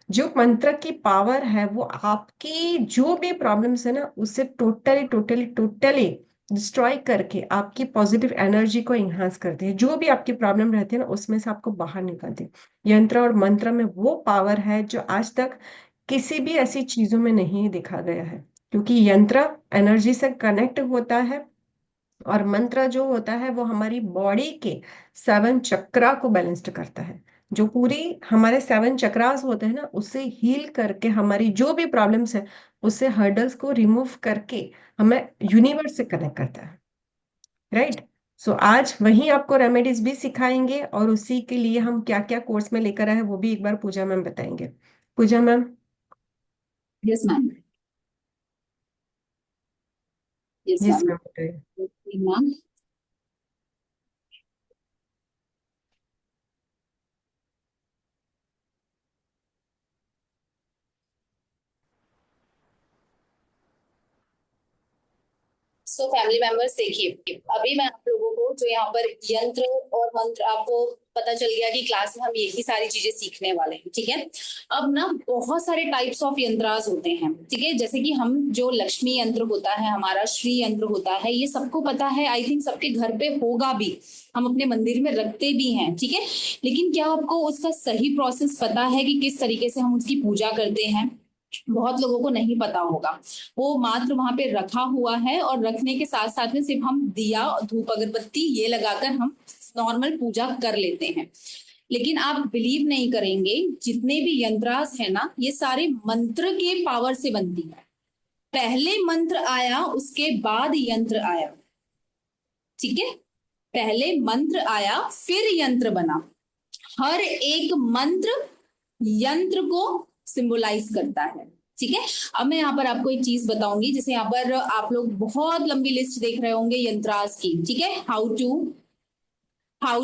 जो मंत्र की पावर है वो आपकी जो भी प्रॉब्लम्स है ना, उससे टोटली टोटली टोटली डिस्ट्रॉय करके आपकी पॉजिटिव एनर्जी को इन्हांस करती है। जो भी आपकी प्रॉब्लम रहती है ना, उसमें से आपको बाहर निकालती है। यंत्र और मंत्र में वो पावर है जो आज तक किसी भी ऐसी चीजों में नहीं देखा गया है, क्योंकि यंत्र एनर्जी से कनेक्ट होता है, और मंत्र जो होता है वो हमारी बॉडी के 7 चक्रा को बैलेंस्ड करता है। जो पूरी हमारे 7 चक्रास होते हैं ना, उसे हील करके हमारी जो भी प्रॉब्लम्स है, उससे हर्डल्स को रिमूव करके हमें यूनिवर्स से कनेक्ट करता है। राइट। सो आज वही आपको रेमेडीज भी सिखाएंगे, और उसी के लिए हम क्या क्या कोर्स में लेकर आए हैं वो भी एक बार पूजा मैम बताएंगे। Pooja ma'am. Yes ma'am. Yes yes ma'am. Ma'am, बताइए। मैम, सो फैमिली मेंबर्स देखिए, अभी मैं आप लोगों को जो यहाँ पर यंत्र और मंत्र, आपको पता चल गया कि क्लास में हम यही सारी चीजें सीखने वाले हैं, ठीक है। अब ना बहुत सारे टाइप्स ऑफ यंत्रास होते हैं, ठीक है। जैसे कि हम जो लक्ष्मी यंत्र होता है, हमारा श्री यंत्र होता है, ये सबको पता है, आई थिंक सबके घर पे होगा भी, हम अपने मंदिर में रखते भी हैं, ठीक है। लेकिन क्या आपको उसका सही प्रोसेस पता है कि किस तरीके से हम उसकी पूजा करते हैं? बहुत लोगों को नहीं पता होगा। वो मात्र वहां पे रखा हुआ है, और रखने के साथ साथ में सिर्फ हम दिया, धूप, अगरबत्ती ये लगाकर हम नॉर्मल पूजा कर लेते हैं। लेकिन आप बिलीव नहीं करेंगे, जितने भी यंत्रास है ना, ये सारे मंत्र के पावर से बनती है। पहले मंत्र आया, उसके बाद यंत्र आया, ठीक है। पहले मंत्र आया, फिर यंत्र बना। हर एक मंत्र यंत्र को सिंबलाइज करता है, ठीक है। अब मैं यहाँ पर आपको एक चीज बताऊंगी, जैसे यहाँ पर आप लोग बहुत लंबी लिस्ट देख रहे होंगे यंत्रास की, ठीक है। How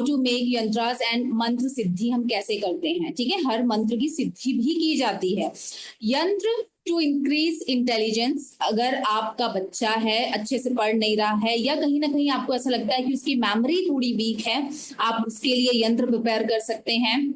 to make yantras and मंत्र सिद्धि हम कैसे करते हैं, ठीक है। हर मंत्र की सिद्धि भी की जाती है। यंत्र टू इंक्रीज इंटेलिजेंस, अगर आपका बच्चा है अच्छे से पढ़ नहीं रहा है, या कहीं ना कहीं आपको ऐसा लगता है कि उसकी मेमोरी थोड़ी वीक है, आप उसके लिए यंत्र प्रिपेयर कर सकते हैं।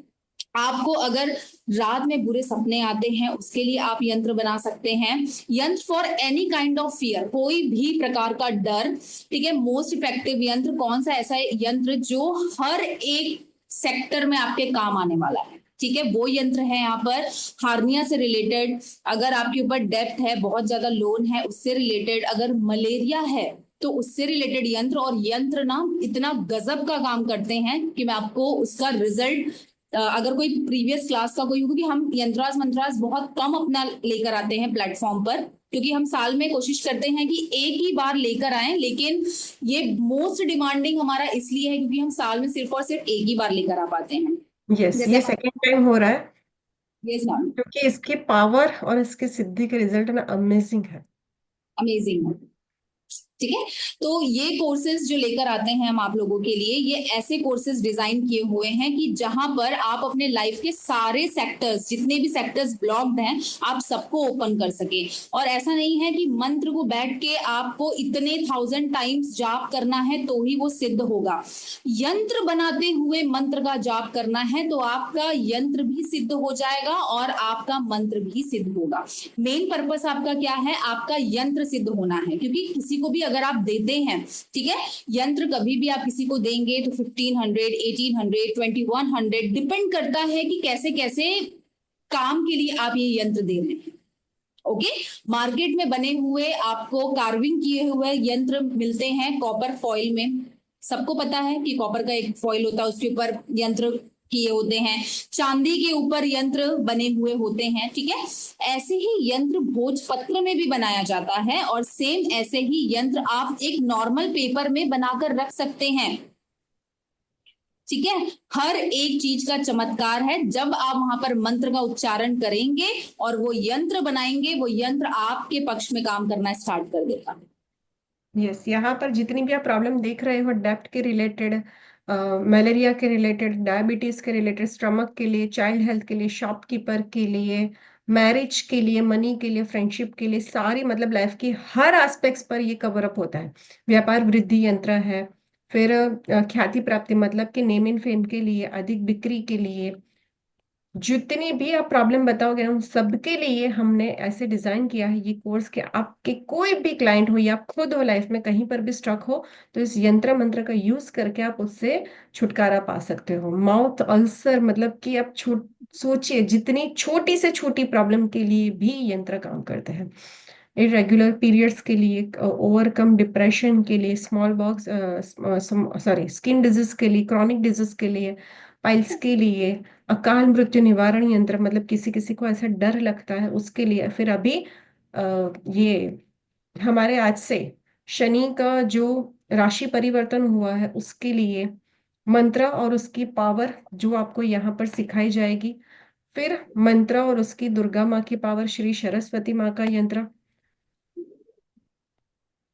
आपको अगर रात में बुरे सपने आते हैं, उसके लिए आप यंत्र बना सकते हैं। यंत्र for any kind of fear, कोई भी प्रकार का डर, ठीक है। मोस्ट इफेक्टिव यंत्र कौन सा ऐसा यंत्र जो हर एक सेक्टर में आपके काम आने वाला है, ठीक है, वो यंत्र है यहाँ पर। हार्निया से रिलेटेड, अगर आपके ऊपर डेब्ट है, बहुत ज्यादा लोन है, उससे रिलेटेड, अगर मलेरिया है तो उससे रिलेटेड यंत्र। और यंत्र ना इतना गजब का काम करते हैं कि मैं आपको उसका रिजल्ट, अगर कोई प्रीवियस क्लास का कोई, क्योंकि हम यंत्रास मंत्रास बहुत कम अपना लेकर आते हैं प्लेटफॉर्म पर, क्योंकि हम साल में कोशिश करते हैं कि एक ही बार लेकर आए, लेकिन ये मोस्ट डिमांडिंग हमारा इसलिए है क्योंकि हम साल में सिर्फ और सिर्फ एक ही बार लेकर आ पाते हैं। यस, जैसे ये सेकेंड टाइम हो रहा है, यस मैम, क्योंकि इसकी पावर और इसकी सिद्धि के रिजल्ट ना अमेजिंग है। अमेजिंग, ठीक है। तो ये कोर्सेज जो लेकर आते हैं हम आप लोगों के लिए, ये ऐसे कोर्सेज डिजाइन किए हुए हैं कि जहां पर आप अपने लाइफ के सारे सेक्टर्स, जितने भी सेक्टर्स ब्लॉक्ड हैं, आप सबको ओपन कर सके। और ऐसा नहीं है कि मंत्र को बैठ के आपको इतने 1000 टाइम्स जाप करना है तो ही वो सिद्ध होगा। यंत्र बनाते हुए मंत्र का जाप करना है तो आपका यंत्र भी सिद्ध हो जाएगा और आपका मंत्र भी सिद्ध होगा। मेन पर्पस आपका क्या है? आपका यंत्र सिद्ध होना है, क्योंकि किसी को भी अगर आप देते हैं, ठीक है, यंत्र कभी भी आप किसी को देंगे तो 1500, 1800, 2100 डिपेंड करता है कि कैसे कैसे काम के लिए आप ये यंत्र दे रहे हैं। ओके, मार्केट में बने हुए आपको कार्विंग किए हुए यंत्र मिलते हैं कॉपर फॉइल में। सबको पता है कि कॉपर का एक फॉइल होता है, उसके ऊपर यंत्र किए होते हैं, चांदी के ऊपर यंत्र बने हुए होते हैं, ठीक है। ऐसे ही यंत्र भोजपत्र में भी बनाया जाता है और सेम ऐसे ही यंत्र आप एक नॉर्मल पेपर में बनाकर रख सकते हैं, ठीक है। हर एक चीज का चमत्कार है जब आप वहां पर मंत्र का उच्चारण करेंगे और वो यंत्र बनाएंगे, वो यंत्र आपके पक्ष में काम करना स्टार्ट कर देगा। यस, यहाँ पर जितनी भी आप प्रॉब्लम देख रहे हो, डेप्थ के रिलेटेड, मलेरिया के रिलेटेड, डायबिटीज के रिलेटेड, स्टमक के लिए, चाइल्ड हेल्थ के लिए, शॉपकीपर के लिए, मैरिज के लिए, मनी के लिए, फ्रेंडशिप के लिए, सारी मतलब लाइफ की हर एस्पेक्ट्स पर ये कवर अप होता है। व्यापार वृद्धि यंत्र है। फिर ख्याति प्राप्ति मतलब कि नेम एंड फेम के लिए, अधिक बिक्री के लिए, जितनी भी आप प्रॉब्लम बताओगे ना, उन सबके लिए हमने ऐसे डिजाइन किया है ये कोर्स कि आपके कोई भी क्लाइंट हो या आप खुद हो लाइफ में कहीं पर भी स्ट्रक हो, तो इस यंत्र मंत्र का यूज करके आप उससे छुटकारा पा सकते हो। माउथ अल्सर मतलब कि आप सोचिए, जितनी छोटी से छोटी प्रॉब्लम के लिए भी यंत्र काम करते हैं। इरेगुलर पीरियड्स के लिए, ओवरकम डिप्रेशन के लिए, small box sorry skin disease के लिए, क्रॉनिक डिजीज के लिए, पाइल्स के लिए, अकाल मृत्यु निवारण यंत्र मतलब किसी किसी को ऐसा डर लगता है उसके लिए। फिर अभी ये हमारे आज से शनि का जो राशि परिवर्तन हुआ है उसके लिए मंत्र और उसकी पावर जो आपको यहाँ पर सिखाई जाएगी। फिर मंत्र और उसकी दुर्गा माँ की पावर, श्री सरस्वती माँ का यंत्र,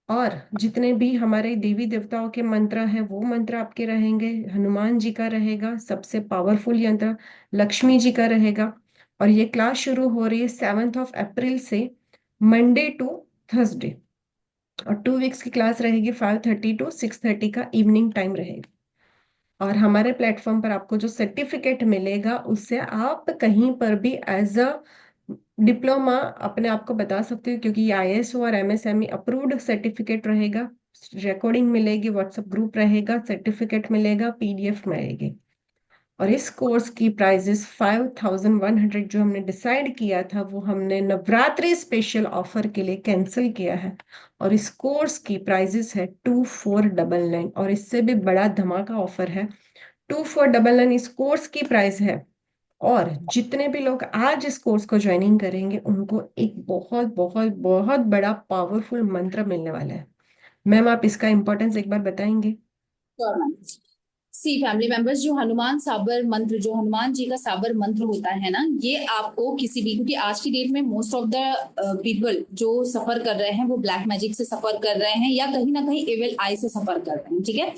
और जितने भी हमारे देवी देवताओं के मंत्र हैं वो मंत्र आपके रहेंगे। हनुमान जी का रहेगा सबसे पावरफुल यंत्र, लक्ष्मी जी का रहेगा। और ये क्लास शुरू हो रही है 7 अप्रैल से, मंडे टू थर्सडे, और 2 वीक्स की क्लास रहेगी, 5:30 to 6:30 का इवनिंग टाइम रहेगा। और हमारे प्लेटफॉर्म पर आपको जो सर्टिफिकेट मिलेगा उससे आप कहीं पर भी एज अ डिप्लोमा अपने आप को बता सकते हो, क्योंकि ये ISO और MSME अप्रूव्ड सर्टिफिकेट रहेगा। रिकॉर्डिंग मिलेगी, व्हाट्सएप ग्रुप रहेगा, सर्टिफिकेट मिलेगा, PDF मिलेगी। और इस कोर्स की प्राइजेस 5100 जो हमने डिसाइड किया था वो हमने नवरात्रि स्पेशल ऑफर के लिए कैंसिल किया है, और इस कोर्स की प्राइजेस है 2499, और इससे भी बड़ा धमाका ऑफर है। 2499 इस कोर्स की प्राइस है, और जितने भी लोग आज इस कोर्स को ज्वाइनिंग करेंगे उनको एक बहुत बहुत बहुत बड़ा पावरफुल मंत्र मिलने वाला है। मैम, आप इसका इंपॉर्टेंस एक बार बताएंगे? सी फैमिली मेंबर्स, जो हनुमान साबर मंत्र, जो हनुमान जी का साबर मंत्र होता है ना, ये आपको किसी भी, क्योंकि आज की डेट में मोस्ट ऑफ द पीपल जो सफर कर रहे हैं वो ब्लैक मैजिक से सफर कर रहे हैं या कहीं ना कहीं एविल आई से सफर कर रहे हैं, ठीक है।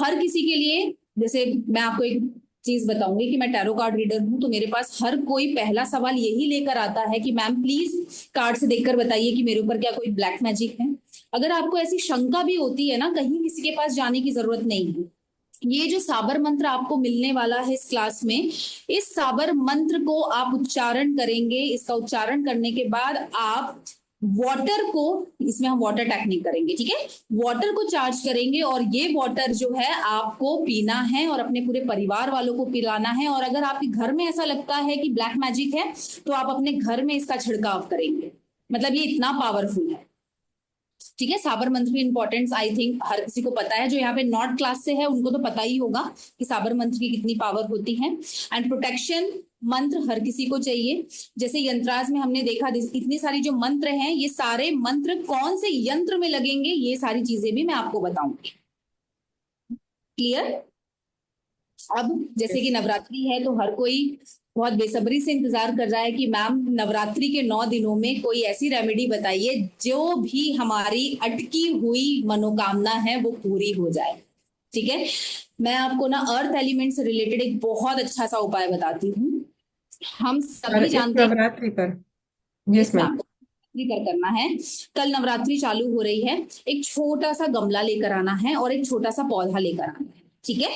हर किसी के लिए, जैसे मैं आपको एक चीज बताऊंगी कि मैं टैरो कार्ड रीडर हूं, तो मेरे पास हर कोई पहला सवाल यही लेकर आता है कि मैम प्लीज कार्ड से देखकर बताइए कि मेरे ऊपर क्या कोई ब्लैक मैजिक है। अगर आपको ऐसी शंका भी होती है ना, कहीं किसी के पास जाने की जरूरत नहीं है, ये जो साबर मंत्र आपको मिलने वाला है इस क्लास में, इस साबर मंत्र को आप उच्चारण करेंगे। इसका उच्चारण करने के बाद आप वाटर को, इसमें हम वाटर टेक्निक करेंगे, ठीक है, वाटर को चार्ज करेंगे और ये वाटर जो है आपको पीना है और अपने पूरे परिवार वालों को पिलाना है। और अगर आपके घर में ऐसा लगता है कि ब्लैक मैजिक है तो आप अपने घर में इसका छिड़काव करेंगे। मतलब ये इतना पावरफुल है, ठीक है। साबर मंत्र की इंपॉर्टेंस आई थिंक हर किसी को पता है, जो यहाँ पे नॉर्थ क्लास से है उनको तो पता ही होगा कि साबर मंत्र की कितनी पावर होती है। एंड प्रोटेक्शन मंत्र हर किसी को चाहिए। जैसे यंत्राज में हमने देखा इतनी सारी जो मंत्र हैं, ये सारे मंत्र कौन से यंत्र में लगेंगे ये सारी चीजें भी मैं आपको बताऊंगी। क्लियर? अब जैसे कि नवरात्रि है तो हर कोई बहुत बेसब्री से इंतजार कर रहा है कि मैम नवरात्रि के 9 दिनों में कोई ऐसी रेमेडी बताइए जो भी हमारी अटकी हुई मनोकामना है वो पूरी हो जाए, ठीक है। मैं आपको ना अर्थ एलिमेंट से रिलेटेड एक बहुत अच्छा सा उपाय बताती हूँ। हम और सभी इस जानते हैं नवरात्रि पर, इस यस मैम, नवरात्रि पर करना है। कल नवरात्रि चालू हो रही है। एक छोटा सा गमला लेकर आना है और एक छोटा सा पौधा लेकर आना है, ठीक है।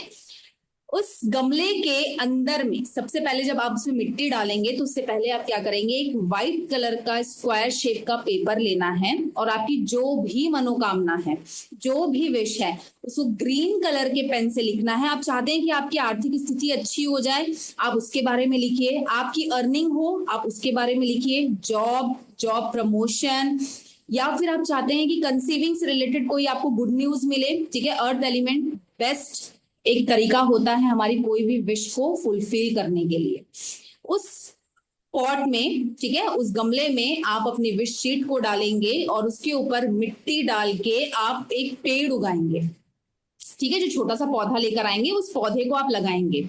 उस गमले के अंदर में सबसे पहले जब आप उसमें मिट्टी डालेंगे तो उससे पहले आप क्या करेंगे, एक व्हाइट कलर का स्क्वायर शेप का पेपर लेना है और आपकी जो भी मनोकामना है, जो भी विश है, उसको ग्रीन कलर के पेन से लिखना है। आप चाहते हैं कि आपकी आर्थिक स्थिति अच्छी हो जाए, आप उसके बारे में लिखिए। आपकी अर्निंग हो, आप उसके बारे में लिखिए। जॉब प्रमोशन, या फिर आप चाहते हैं कि कंसीविंग से रिलेटेड कोई आपको गुड न्यूज मिले, ठीक है। अर्थ एलिमेंट बेस्ट एक तरीका होता है हमारी कोई भी विश को फुलफिल करने के लिए। उस पॉट में, ठीक है, उस गमले में आप अपनी विश शीट को डालेंगे और उसके ऊपर मिट्टी डाल के आप एक पेड़ उगाएंगे, ठीक है। जो छोटा सा पौधा लेकर आएंगे उस पौधे को आप लगाएंगे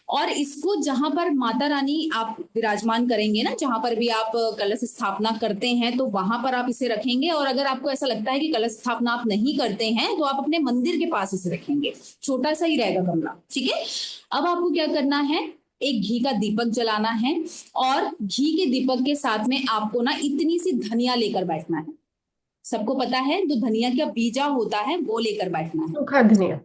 और इसको जहां पर माता रानी आप विराजमान करेंगे ना, जहां पर भी आप कलश स्थापना करते हैं तो वहां पर आप इसे रखेंगे। और अगर आपको ऐसा लगता है कि कलश स्थापना आप नहीं करते हैं तो आप अपने मंदिर के पास इसे रखेंगे, छोटा सा ही रहेगा गमला, ठीक है। अब आपको क्या करना है, एक घी का दीपक जलाना है और घी के दीपक के साथ में आपको ना इतनी सी धनिया लेकर बैठना है। सबको पता है जो धनिया का बीजा होता है वो लेकर बैठना है, सूखा धनिया।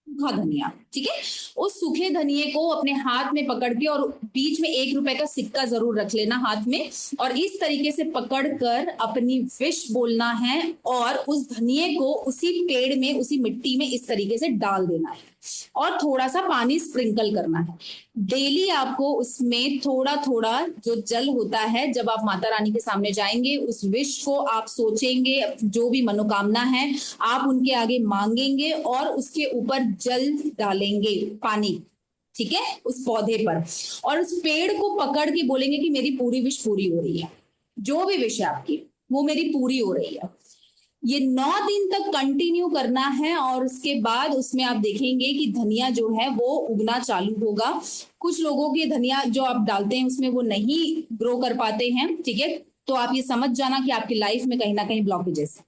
सूखा धनिया, ठीक है। उस सूखे धनिये को अपने हाथ में पकड़ के और बीच में 1 रुपए का सिक्का जरूर रख लेना हाथ में, और इस तरीके से पकड़ कर अपनी विश बोलना है और उस धनिये को उसी पेड़ में, उसी मिट्टी में इस तरीके से डाल देना है और थोड़ा सा पानी स्प्रिंकल करना है। डेली आपको उसमें थोड़ा थोड़ा जो जल होता है, जब आप माता रानी के सामने जाएंगे उस विश को आप सोचेंगे, जो भी मनोकामना है आप उनके आगे मांगेंगे और उसके ऊपर जल डालेंगे, पानी, ठीक है, उस पौधे पर। और उस पेड़ को पकड़ के बोलेंगे कि मेरी पूरी विश पूरी हो रही है, जो भी विश है आपकी वो मेरी पूरी हो रही है। ये 9 दिन तक कंटिन्यू करना है और उसके बाद उसमें आप देखेंगे कि धनिया जो है वो उगना चालू होगा। कुछ लोगों के धनिया जो आप डालते हैं उसमें वो नहीं ग्रो कर पाते हैं, ठीक है। तो आप ये समझ जाना कि आपकी लाइफ में कहीं ना कहीं ब्लॉकेजेस है,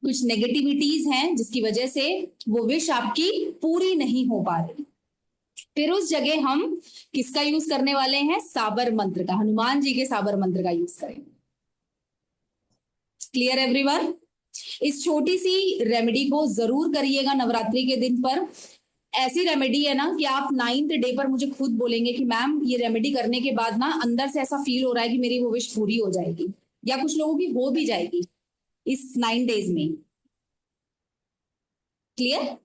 कुछ नेगेटिविटीज हैं जिसकी वजह से वो विश आपकी पूरी नहीं हो पा रही। फिर उस जगह हम किसका यूज करने वाले हैं, साबर मंत्र का, हनुमान जी के साबर मंत्र का यूज करेंगे। Clear everyone? इस छोटी सी रेमेडी को जरूर करिएगा नवरात्रि के दिन पर। ऐसी रेमेडी है ना कि आप 9th डे पर मुझे खुद बोलेंगे कि मैम ये रेमेडी करने के बाद ना अंदर से ऐसा फील हो रहा है कि मेरी वो विश पूरी हो जाएगी, या कुछ लोगों की हो भी जाएगी इस 9 डेज में। क्लियर?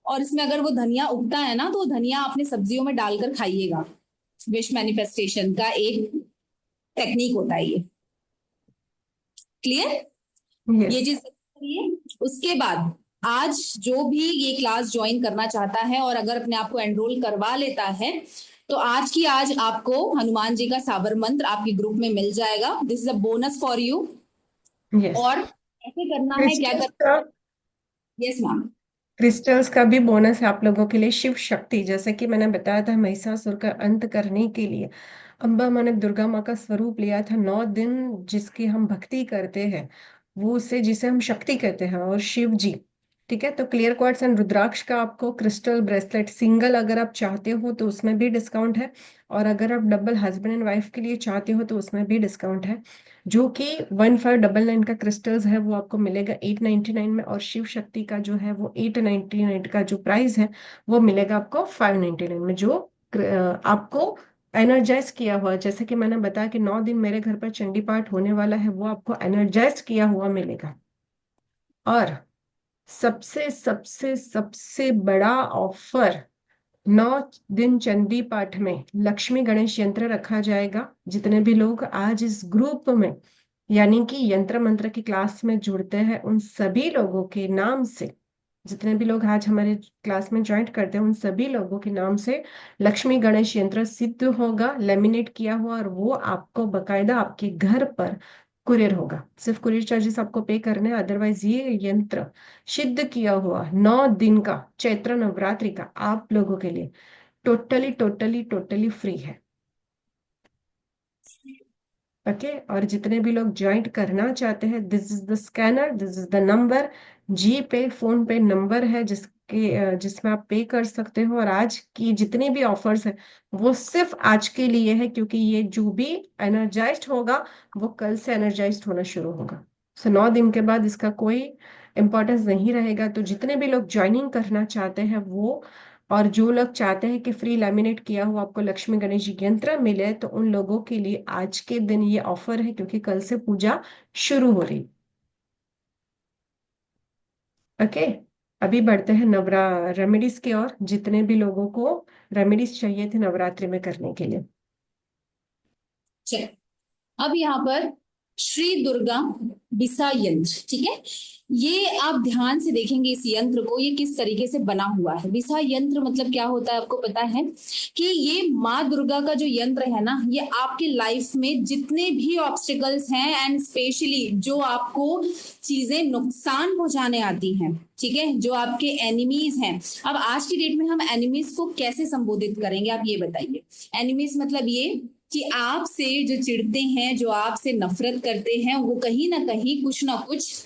और इसमें अगर वो धनिया उगता है ना तो धनिया अपने सब्जियों में डालकर खाइएगा। विश मैनिफेस्टेशन का एक टेक्निक होता है ये। क्लियर? ये चीज करिए। उसके बाद आज जो भी ये क्लास ज्वाइन करना चाहता है और अगर अपने आप को एनरोल करवा लेता है तो आज की आज आपको हनुमान जी का साबर मंत्र आपके ग्रुप में मिल जाएगा। This is a bonus for you. और ऐसे करना है, क्या करना? Yes ma'am. क्रिस्टल्स का भी बोनस है आप लोगों के लिए। शिव शक्ति, जैसे कि मैंने बताया था, महिषासुर का अंत करने के लिए अम्बा माँ ने दुर्गा माँ का स्वरूप लिया था। 9 दिन जिसकी हम भक्ति करते हैं वो उससे, जिसे हम शक्ति कहते हैं, और शिव जी ठीक है, तो क्लियर क्वार्ट्स एंड रुद्राक्ष का आपको क्रिस्टल ब्रेसलेट सिंगल अगर आप चाहते हो तो उसमें भी डिस्काउंट है, और अगर आप डबल हस्बैंड एंड वाइफ के लिए चाहते हो तो उसमें भी डिस्काउंट है। जो कि 1599 का क्रिस्टल्स है वो आपको मिलेगा 899 में, और शिव शक्ति का जो है वो 899 का जो प्राइस है वो मिलेगा आपको 599 में। जो आपको एनर्जाइज किया हुआ, जैसे कि मैंने बताया कि 9 दिन मेरे घर पर चंडी पाठ होने वाला है, वो आपको एनर्जाइज किया हुआ मिलेगा। और सबसे सबसे सबसे बड़ा ऑफर, 9 दिन चंडी पाठ में लक्ष्मी गणेश यंत्र रखा जाएगा। जितने भी लोग आज इस ग्रुप में यानी कि यंत्र मंत्र की क्लास में जुड़ते हैं, उन सभी लोगों के नाम से, जितने भी लोग आज हमारे क्लास में ज्वाइन करते हैं उन सभी लोगों के नाम से लक्ष्मी गणेश यंत्र सिद्ध होगा, लेमिनेट किया हुआ, और वो आपको बकायदा आपके घर पर कुरियर होगा। सिर्फ कुरियर चार्जेस आपको पे करने हैं, अदरवाइज ये यंत्र सिद्ध किया हुआ 9 दिन का चैत्र नवरात्रि का आप लोगों के लिए टोटली टोटली टोटली फ्री है। ओके, और जितने भी लोग ज्वाइंट करना चाहते हैं, this is the scanner, this is the number, G pay phone पे नंबर है जिसमें आप पे कर सकते हो। और आज की जितनी भी ऑफर्स है वो सिर्फ आज के लिए है, क्योंकि ये जो भी एनर्जाइज्ड होगा वो कल से एनर्जाइज्ड होना शुरू होगा। सो 9 दिन के बाद इसका कोई इम्पोर्टेंस नहीं रहेगा। तो जितने भी लोग ज्वाइनिंग करना चाहते हैं वो, और जो लोग चाहते हैं कि फ्री लैमिनेट किया हुआ आपको लक्ष्मी गणेश जी यंत्र मिले, तो उन लोगों के लिए आज के दिन ये ऑफर है, क्योंकि कल से पूजा शुरू हो रही। ओके, अभी बढ़ते हैं नवरा रेमेडीज की ओर, जितने भी लोगों को रेमेडीज चाहिए थे नवरात्रि में करने के लिए। चलिए, अब यहाँ पर श्री दुर्गा बिसा यंत्र, ठीक है, ये आप ध्यान से देखेंगे इस यंत्र को, ये किस तरीके से बना हुआ है। बिसा यंत्र मतलब क्या होता है आपको पता है कि ये माँ दुर्गा का जो यंत्र है ना, ये आपके लाइफ में जितने भी ऑब्स्टिकल्स हैं एंड स्पेशली जो आपको चीजें नुकसान पहुंचाने आती हैं, ठीक है, जो आपके एनिमीज हैं। अब आज की डेट में हम एनिमीज को कैसे संबोधित करेंगे, आप ये बताइए। एनिमीज मतलब ये कि आपसे जो चिढ़ते हैं, जो आपसे नफरत करते हैं, वो कहीं ना कुछ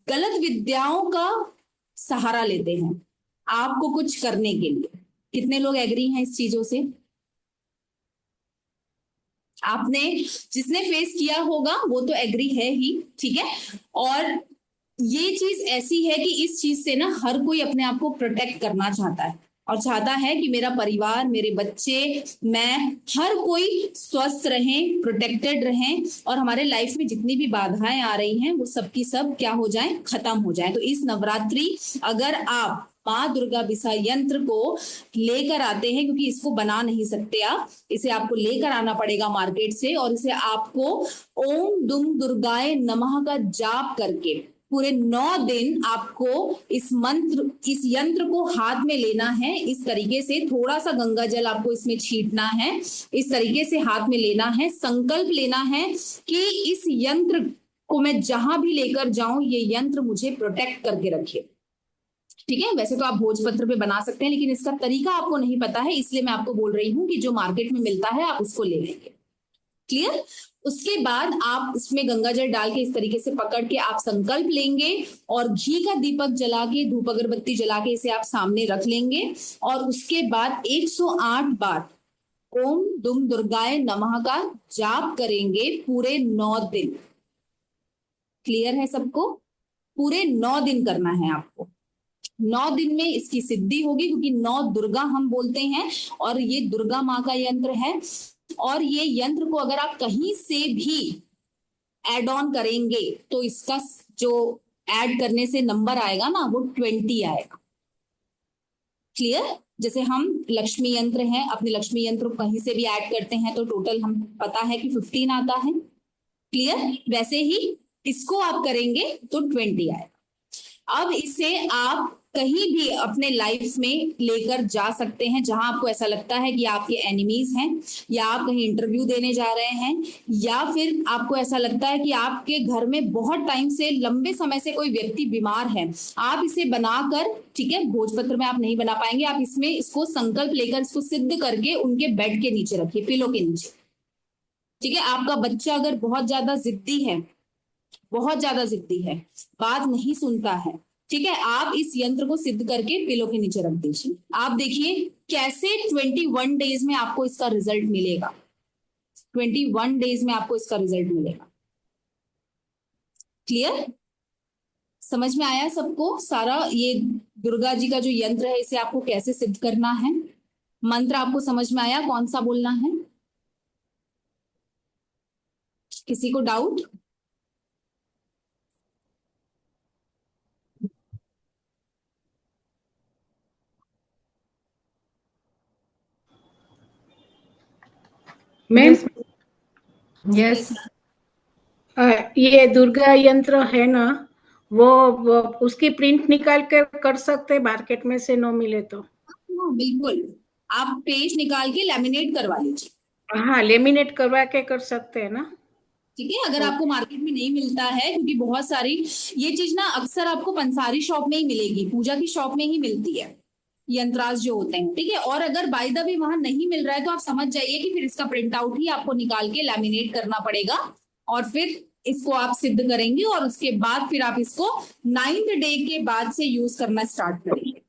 गलत विद्याओं का सहारा लेते हैं आपको कुछ करने के लिए। कितने लोग एग्री हैं इस चीजों से? आपने जिसने फेस किया होगा वो तो एग्री है ही, ठीक है। और ये चीज ऐसी है कि इस चीज से ना हर कोई अपने आप को प्रोटेक्ट करना चाहता है, और चाहता है कि मेरा परिवार, मेरे बच्चे, मैं, हर कोई स्वस्थ रहें, प्रोटेक्टेड रहें, और हमारे लाइफ में जितनी भी बाधाएं आ रही हैं वो सब की सब क्या हो जाए, खत्म हो जाए। तो इस नवरात्रि अगर आप माँ दुर्गा बिसा यंत्र को लेकर आते हैं, क्योंकि इसको बना नहीं सकते आप, इसे आपको लेकर आना पड़ेगा मार्केट से, और इसे आपको ओम दुम दुर्गाए नमः का जाप करके पूरे 9 दिन आपको इस यंत्र को हाथ में लेना है। इस तरीके से थोड़ा सा गंगा जल आपको इसमें छींटना है, इस तरीके से हाथ में लेना है, संकल्प लेना है कि इस यंत्र को मैं जहां भी लेकर जाऊं, ये यंत्र मुझे प्रोटेक्ट करके रखे, ठीक है। वैसे तो आप भोजपत्र पे बना सकते हैं, लेकिन इसका तरीका आपको नहीं पता है, इसलिए मैं आपको बोल रही हूँ कि जो मार्केट में मिलता है आप उसको ले लेंगे। क्लियर? उसके बाद आप इसमें गंगा जल डाल के इस तरीके से पकड़ के आप संकल्प लेंगे, और घी का दीपक जला के, धूप अगरबत्ती जला के इसे आप सामने रख लेंगे, और उसके बाद 108 बार ओम दुम दुर्गाए नमः का जाप करेंगे पूरे 9 दिन। क्लियर है सबको? पूरे 9 दिन करना है आपको। 9 दिन में इसकी सिद्धि होगी, क्योंकि 9 दुर्गा हम बोलते हैं, और ये दुर्गा माँ का यंत्र है। और ये यंत्र को अगर आप कहीं से भी एड ऑन करेंगे तो इसका जो ऐड करने से नंबर आएगा ना, वो 20 आएगा। क्लियर? जैसे हम लक्ष्मी यंत्र है, अपने लक्ष्मी यंत्र कहीं से भी ऐड करते हैं तो टोटल हम पता है कि 15 आता है। क्लियर? वैसे ही इसको आप करेंगे तो 20 आएगा। अब इसे आप कहीं भी अपने लाइफ में लेकर जा सकते हैं, जहां आपको ऐसा लगता है कि आपके एनिमीज हैं, या आप कहीं इंटरव्यू देने जा रहे हैं, या फिर आपको ऐसा लगता है कि आपके घर में बहुत टाइम से, लंबे समय से कोई व्यक्ति बीमार है। आप इसे बनाकर, ठीक है, भोजपत्र में आप नहीं बना पाएंगे, आप इसमें इसको संकल्प लेकर इसको सिद्ध करके उनके बेड के नीचे रखिए, पिलो के नीचे, ठीक है। आपका बच्चा अगर बहुत ज्यादा जिद्दी है, बहुत ज्यादा जिद्दी है, बात नहीं सुनता है, ठीक है, आप इस यंत्र को सिद्ध करके पिलो के नीचे रख दीजिए। आप देखिए कैसे 21 डेज में आपको इसका रिजल्ट मिलेगा। 21 डेज में आपको इसका रिजल्ट मिलेगा। क्लियर? समझ में आया सबको सारा? ये दुर्गा जी का जो यंत्र है इसे आपको कैसे सिद्ध करना है, मंत्र आपको समझ में आया कौन सा बोलना है? किसी को डाउट? मैम, यस ये दुर्गा यंत्र है ना, वो उसकी प्रिंट निकाल कर सकते हैं मार्केट में से न मिले तो? हाँ बिल्कुल, आप पेज निकाल के लैमिनेट करवा लीजिए। हाँ, लेमिनेट करवा के कर सकते हैं ना? ठीक है, अगर आपको मार्केट में नहीं मिलता है, क्योंकि बहुत सारी ये चीज ना अक्सर आपको पंसारी शॉप में ही मिलेगी, पूजा की शॉप में ही मिलती है यंत्रास जो होते हैं। ठीक है, और अगर बाय द वे वहां नहीं मिल रहा है तो आप समझ जाइए कि फिर इसका प्रिंट आउट ही आपको निकाल के लैमिनेट करना पड़ेगा, और फिर इसको आप सिद्ध करेंगे, और उसके बाद फिर आप इसको 9th डे के बाद से यूज करना स्टार्ट करेंगे।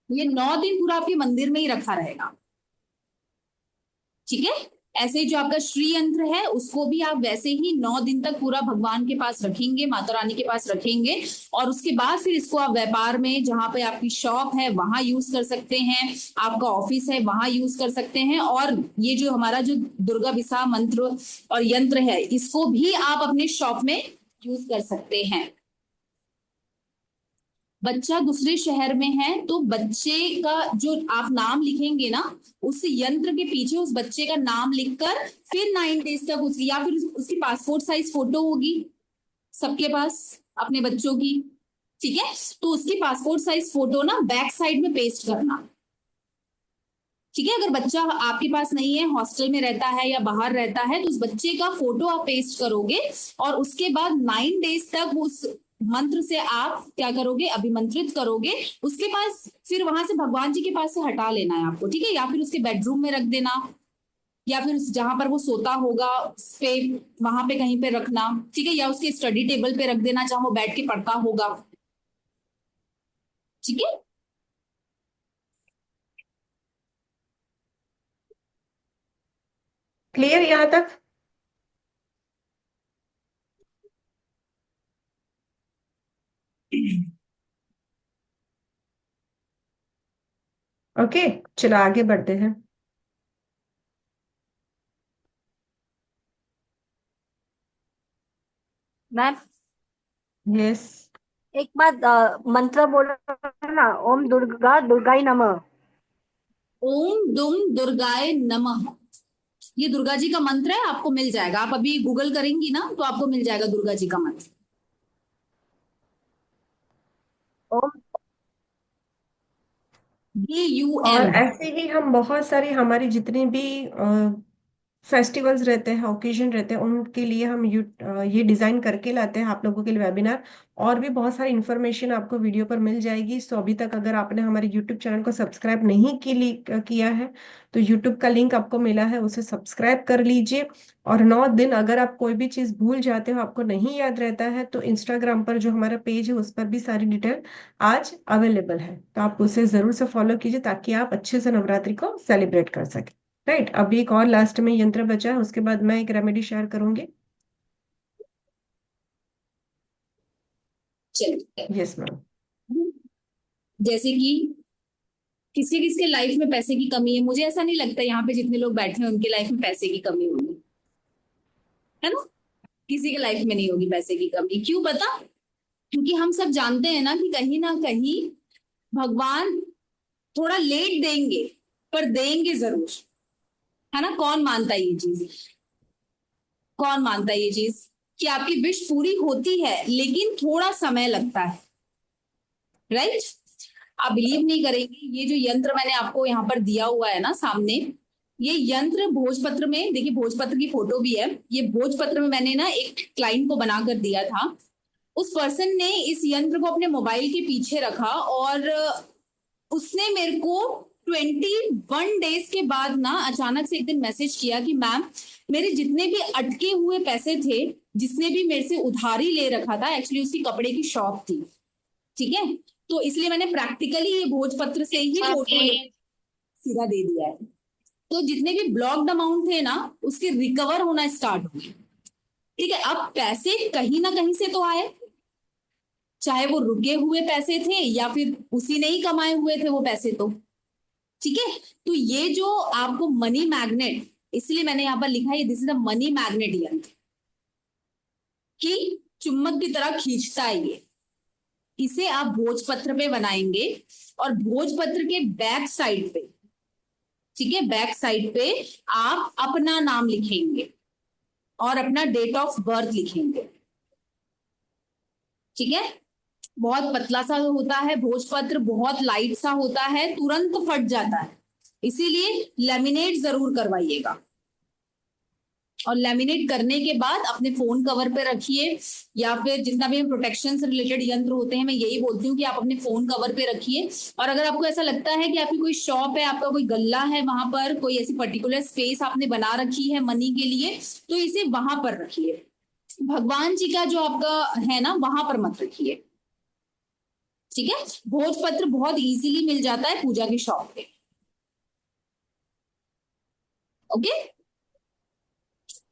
ये 9 दिन पूरा आपके मंदिर में ही रखा रहेगा। ठीक है, ऐसे ही जो आपका श्री यंत्र है उसको भी आप वैसे ही 9 दिन तक पूरा भगवान के पास रखेंगे, माता रानी के पास रखेंगे, और उसके बाद फिर इसको आप व्यापार में, जहां पे आपकी शॉप है वहां यूज कर सकते हैं, आपका ऑफिस है वहां यूज कर सकते हैं। और ये जो हमारा जो दुर्गा विसा मंत्र और यंत्र है इसको भी आप अपने शॉप में यूज कर सकते हैं। बच्चा दूसरे शहर में है तो बच्चे का जो आप नाम लिखेंगे ना, उस यंत्र के पीछे उस बच्चे का नाम लिखकर फिर 9 डेज तक उसकी, या फिर उसकी पासपोर्ट साइज फोटो होगी सबके पास अपने बच्चों की, ठीक है, तो उसकी पासपोर्ट साइज फोटो ना बैक साइड में पेस्ट करना। ठीक है, अगर बच्चा आपके पास नहीं है, हॉस्टल में रहता है या बाहर रहता है, तो उस बच्चे का फोटो आप पेस्ट करोगे, और उसके बाद 9 डेज तक उस मंत्र से आप क्या करोगे, अभिमंत्रित करोगे। उसके पास फिर वहां से भगवान जी के पास से हटा लेना है आपको। ठीक है, या फिर उसके बेडरूम में रख देना, या फिर जहां पर वो सोता होगा उस पे, वहां पे कहीं पे रखना। ठीक है, या उसके स्टडी टेबल पे रख देना जहां वो बैठ के पढ़ता होगा। ठीक है, क्लियर यहाँ तक? ओके, चलो आगे बढ़ते हैं। मैम यस एक बात, मंत्र बोलो ना, ओम दुर्गा दुर्गाई नमः। ओम दुम दुर्गाय नमः, ये दुर्गा जी का मंत्र है, आपको मिल जाएगा। आप अभी गूगल करेंगी ना तो आपको मिल जाएगा दुर्गा जी का मंत्र। ओम और DUM। ऐसे ही हम बहुत सारी हमारी जितनी भी फेस्टिवल्स रहते हैं, ओकेजन रहते हैं, उनके लिए हम ये डिजाइन करके लाते हैं आप लोगों के लिए वेबिनार। और भी बहुत सारी इन्फॉर्मेशन आपको वीडियो पर मिल जाएगी। सो अभी तक अगर आपने हमारे यूट्यूब चैनल को सब्सक्राइब नहीं किया है तो यूट्यूब का लिंक आपको मिला है, उसे सब्सक्राइब कर लीजिए। और 9 दिन अगर आप कोई भी चीज भूल जाते हो, आपको नहीं याद रहता है, तो इंस्टाग्राम पर जो हमारा पेज है उस पर भी सारी डिटेल आज अवेलेबल है, तो आप उसे जरूर से फॉलो कीजिए ताकि आप अच्छे से नवरात्रि को सेलिब्रेट कर सकें। राइट, अभी एक और लास्ट में यंत्र बचा है, उसके बाद मैं एक रेमेडी शेयर करूंगी। चलिए, यस मैम। जैसे कि किसी किसके लाइफ में पैसे की कमी है, मुझे ऐसा नहीं लगता यहाँ पे जितने लोग बैठे हैं उनके लाइफ में पैसे की कमी होगी, है ना? किसी के लाइफ में नहीं होगी पैसे की कमी। क्यों पता? क्योंकि हम सब जानते हैं ना कहीं भगवान थोड़ा लेट देंगे पर देंगे जरूर, है ना? कौन मानता है ये चीज? कौन मानता है ये चीज कि आपकी विश पूरी होती है लेकिन थोड़ा समय लगता है? राइट? आप बिलीव नहीं करेंगे, ये जो यंत्र मैंने आपको यहाँ पर दिया हुआ है ना सामने, ये यंत्र भोजपत्र में, देखिए भोजपत्र की फोटो भी है, ये भोजपत्र में मैंने ना एक क्लाइंट को बनाकर दिया था। उस पर्सन ने इस यंत्र को अपने मोबाइल के पीछे रखा, और उसने मेरे को 21 डेज के बाद ना अचानक से एक दिन मैसेज किया कि मैम, मेरे जितने भी अटके हुए पैसे थे, जिसने भी मेरे से उधारी ले रखा था, एक्चुअली उसकी कपड़े की शॉप थी, ठीक है, तो इसलिए मैंने प्रैक्टिकली ये भोजपत्र से ही फोटो सीधा दे दिया है। तो जितने भी ब्लॉक्ड अमाउंट थे ना, उसके रिकवर होना स्टार्ट हो गए। ठीक है, अब पैसे कहीं ना कहीं से तो आए, चाहे वो रुके हुए पैसे थे या फिर उसी ने ही कमाए हुए थे वो पैसे तो। ठीक है, तो ये जो आपको मनी मैग्नेट, इसलिए मैंने यहां पर लिखा है this is the money magnet यंत्र, कि चुम्बक की तरह खींचता है ये। इसे आप भोजपत्र पे बनाएंगे और भोजपत्र के बैक साइड पे, ठीक है, बैक साइड पे आप अपना नाम लिखेंगे और अपना डेट ऑफ बर्थ लिखेंगे। ठीक है, बहुत पतला सा होता है भोजपत्र, बहुत लाइट सा होता है, तुरंत फट जाता है, इसीलिए लेमिनेट जरूर करवाइएगा। और लेमिनेट करने के बाद अपने फोन कवर पे रखिए, या फिर जितना भी प्रोटेक्शन से रिलेटेड यंत्र होते हैं, मैं यही बोलती हूँ कि आप अपने फोन कवर पे रखिए। और अगर आपको ऐसा लगता है कि आपकी कोई शॉप है, आपका कोई गल्ला है, वहां पर कोई ऐसी पर्टिकुलर स्पेस आपने बना रखी है मनी के लिए, तो इसे वहां पर रखिए। भगवान जी का जो आपका है ना, वहां पर मत रखिए। ठीक है, भोजपत्र बहुत इजीली मिल जाता है पूजा की शॉप पे। ओके,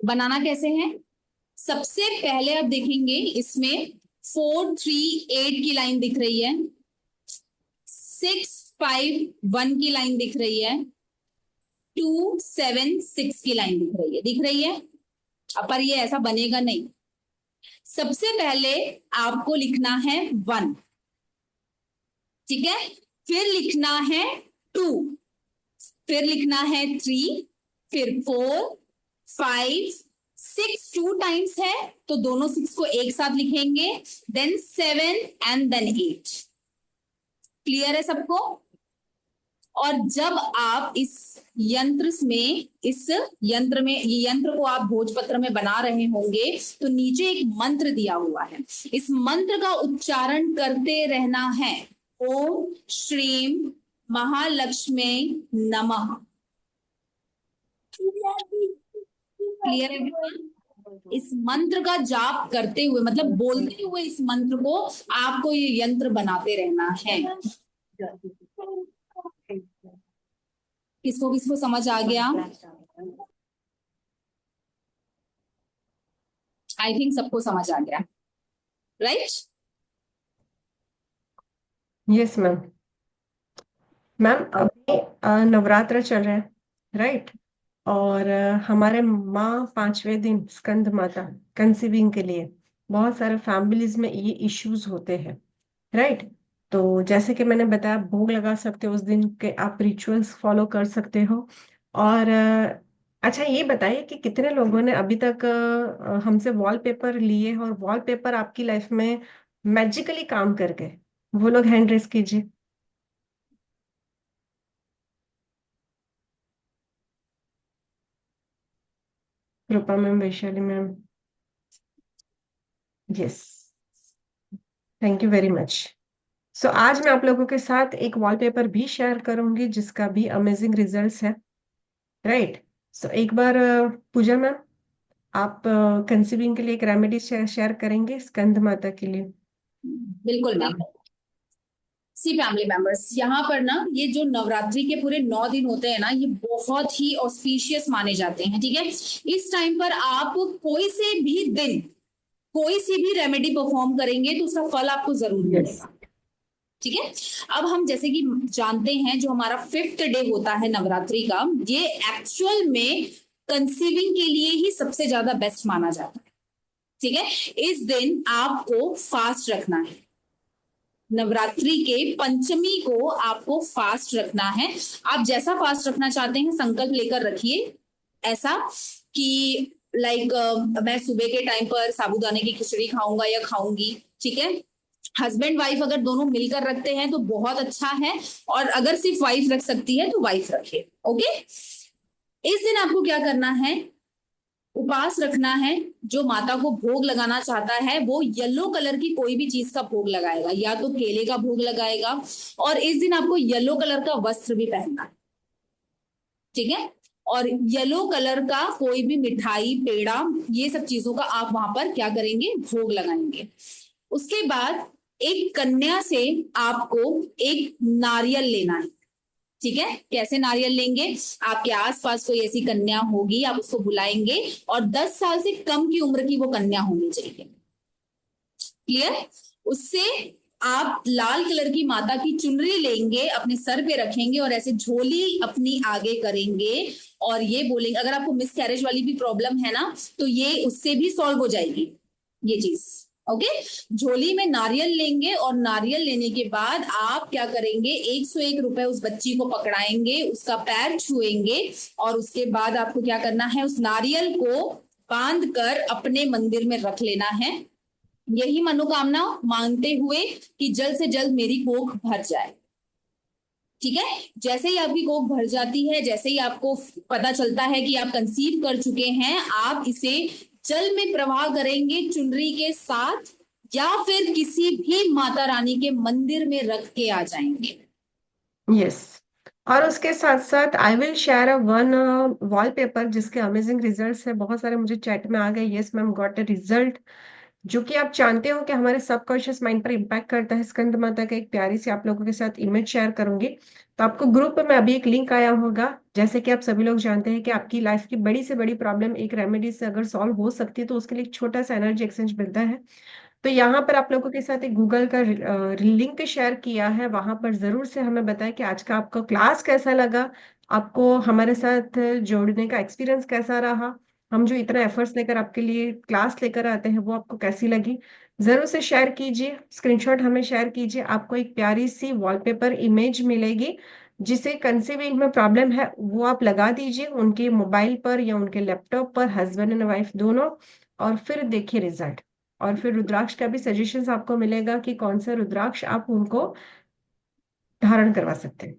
बनाना कैसे है? सबसे पहले आप देखेंगे इसमें 438 की लाइन दिख रही है, 651 की लाइन दिख रही है, 276 की लाइन दिख रही है। अब पर ये ऐसा बनेगा नहीं। सबसे पहले आपको लिखना है 1, ठीक है, फिर लिखना है 2, फिर लिखना है 3, फिर 4, 5, 6 2 टाइम्स है तो दोनों 6 को एक साथ लिखेंगे, देन 7 एंड देन 8। क्लियर है सबको? और जब आप इस यंत्र में ये यंत्र को आप भोजपत्र में बना रहे होंगे तो नीचे एक मंत्र दिया हुआ है, इस मंत्र का उच्चारण करते रहना है, ओम श्रीम महालक्ष्मी नमः। क्लियर है? इस मंत्र का जाप करते हुए, मतलब बोलते हुए इस मंत्र को आपको ये यंत्र बनाते रहना है। किसको किसको समझ आ गया? आई थिंक सबको समझ आ गया, राइट? Yes ma'am. मैम अभी नवरात्र चल रहे हैं, राइट? और हमारे माँ 5वें दिन स्कंद माता कंसीविंग के लिए बहुत सारे फैमिलीज में ये इश्यूज होते हैं, राइट? तो जैसे कि मैंने बताया, भोग लगा सकते हो उस दिन के, आप रिचुअल्स फॉलो कर सकते हो। और अच्छा ये बताइए कि कितने लोगों ने अभी तक हमसे वॉलपेपर लिए और वॉलपेपर आपकी लाइफ में मैजिकली काम कर गए? वो लोग हैंड रेस कीजिए। Rupa ma'am, Vaishali ma'am, yes, thank you very much. So आज मैं आप लोगों के साथ एक वॉलपेपर भी शेयर करूंगी जिसका भी अमेजिंग रिजल्ट्स है, राइट? सो एक बार पूजा मैम, आप कंसीविंग के लिए एक रेमेडी शेयर करेंगे स्कंद माता के लिए? बिल्कुल मैम। सी फैमिली मेंबर्स, यहाँ पर ना ये जो नवरात्रि के पूरे 9 दिन होते हैं ना, ये बहुत ही ऑस्पिशियस माने जाते हैं। ठीक है, इस टाइम पर आप कोई से भी दिन कोई सी भी रेमेडी परफॉर्म करेंगे तो उसका फल आपको जरूर मिलेगा। ठीक है, अब हम जैसे कि जानते हैं जो हमारा 5th डे होता है नवरात्रि का, ये एक्चुअल में कंसीविंग के लिए ही सबसे ज्यादा बेस्ट माना जाता है। ठीक है, इस दिन आपको फास्ट रखना है, नवरात्रि के पंचमी को आपको फास्ट रखना है। आप जैसा फास्ट रखना चाहते हैं संकल्प लेकर रखिए, ऐसा कि लाइक मैं सुबह के टाइम पर साबूदाने की खिचड़ी खाऊंगा या खाऊंगी। ठीक है, हस्बैंड वाइफ अगर दोनों मिलकर रखते हैं तो बहुत अच्छा है, और अगर सिर्फ वाइफ रख सकती है तो वाइफ रखे। ओके, इस दिन आपको क्या करना है, उपवास रखना है। जो माता को भोग लगाना चाहता है वो येलो कलर की कोई भी चीज का भोग लगाएगा, या तो केले का भोग लगाएगा, और इस दिन आपको येलो कलर का वस्त्र भी पहनना है। ठीक है, और येलो कलर का कोई भी मिठाई, पेड़ा, ये सब चीजों का आप वहां पर क्या करेंगे, भोग लगाएंगे। उसके बाद एक कन्या से आपको एक नारियल लेना है, ठीक है। कैसे नारियल लेंगे? आपके आसपास कोई ऐसी कन्या होगी, आप उसको बुलाएंगे और 10 साल से कम की उम्र की वो कन्या होनी चाहिए। क्लियर? उससे आप लाल कलर की माता की चुनरी लेंगे, अपने सर पे रखेंगे और ऐसे झोली अपनी आगे करेंगे और ये बोलेंगे, अगर आपको मिस कैरेज वाली भी प्रॉब्लम है ना, तो ये उससे भी सॉल्व हो जाएगी ये चीज। ओके, झोली में नारियल लेंगे और नारियल लेने के बाद आप क्या करेंगे, 101 रुपए उस बच्ची को पकड़ाएंगे, उसका पैर छुएंगे और उसके बाद आपको क्या करना है, उस नारियल को बांध कर अपने मंदिर में रख लेना है, यही मनोकामना मांगते हुए कि जल्द से जल्द मेरी कोख भर जाए। ठीक है, जैसे ही आपकी कोख भर जाती है, जैसे ही आपको पता चलता है कि आप कंसीव कर चुके हैं, आप इसे जल में प्रवाह करेंगे चुनरी के साथ, या फिर किसी भी माता रानी के मंदिर में रख के आ जाएंगे। यस, और उसके साथ साथ I will share a one wallpaper जिसके अमेजिंग रिजल्ट्स है। बहुत सारे मुझे चैट में आ गए, yes ma'am got a result, जो कि आप जानते हो कि हमारे सबकॉन्शियस माइंड पर इम्पैक्ट करता है। स्कंद माता का एक प्यारी सी आप लोगों के साथ इमेज शेयर करूंगी, तो आपको ग्रुप में अभी एक लिंक आया होगा। जैसे कि आप सभी लोग जानते हैं कि आपकी लाइफ की बड़ी से बड़ी प्रॉब्लम एक रेमेडी से अगर सॉल्व हो सकती है, तो उसके लिए एक छोटा सा एनर्जी एक्सचेंज मिलता है। तो यहाँ पर आप लोगों के साथ एक गूगल का लिंक शेयर किया है, वहां पर जरूर से हमें बताएं कि आज का आपका क्लास कैसा लगा, आपको हमारे साथ जोड़ने का एक्सपीरियंस कैसा रहा, हम जो इतना एफर्ट्स लेकर आपके लिए क्लास लेकर आते हैं वो आपको कैसी लगी। जरूर से शेयर कीजिए, स्क्रीनशॉट हमें शेयर कीजिए। आपको एक प्यारी सी वॉलपेपर इमेज मिलेगी, जिसे कंसीविंग में प्रॉब्लम है वो आप लगा दीजिए उनके मोबाइल पर या उनके लैपटॉप पर, हस्बैंड एंड वाइफ दोनों, और फिर देखिए रिजल्ट। और फिर रुद्राक्ष का भी सजेशंस आपको मिलेगा कि कौन सा रुद्राक्ष आप उनको धारण करवा सकते हैं।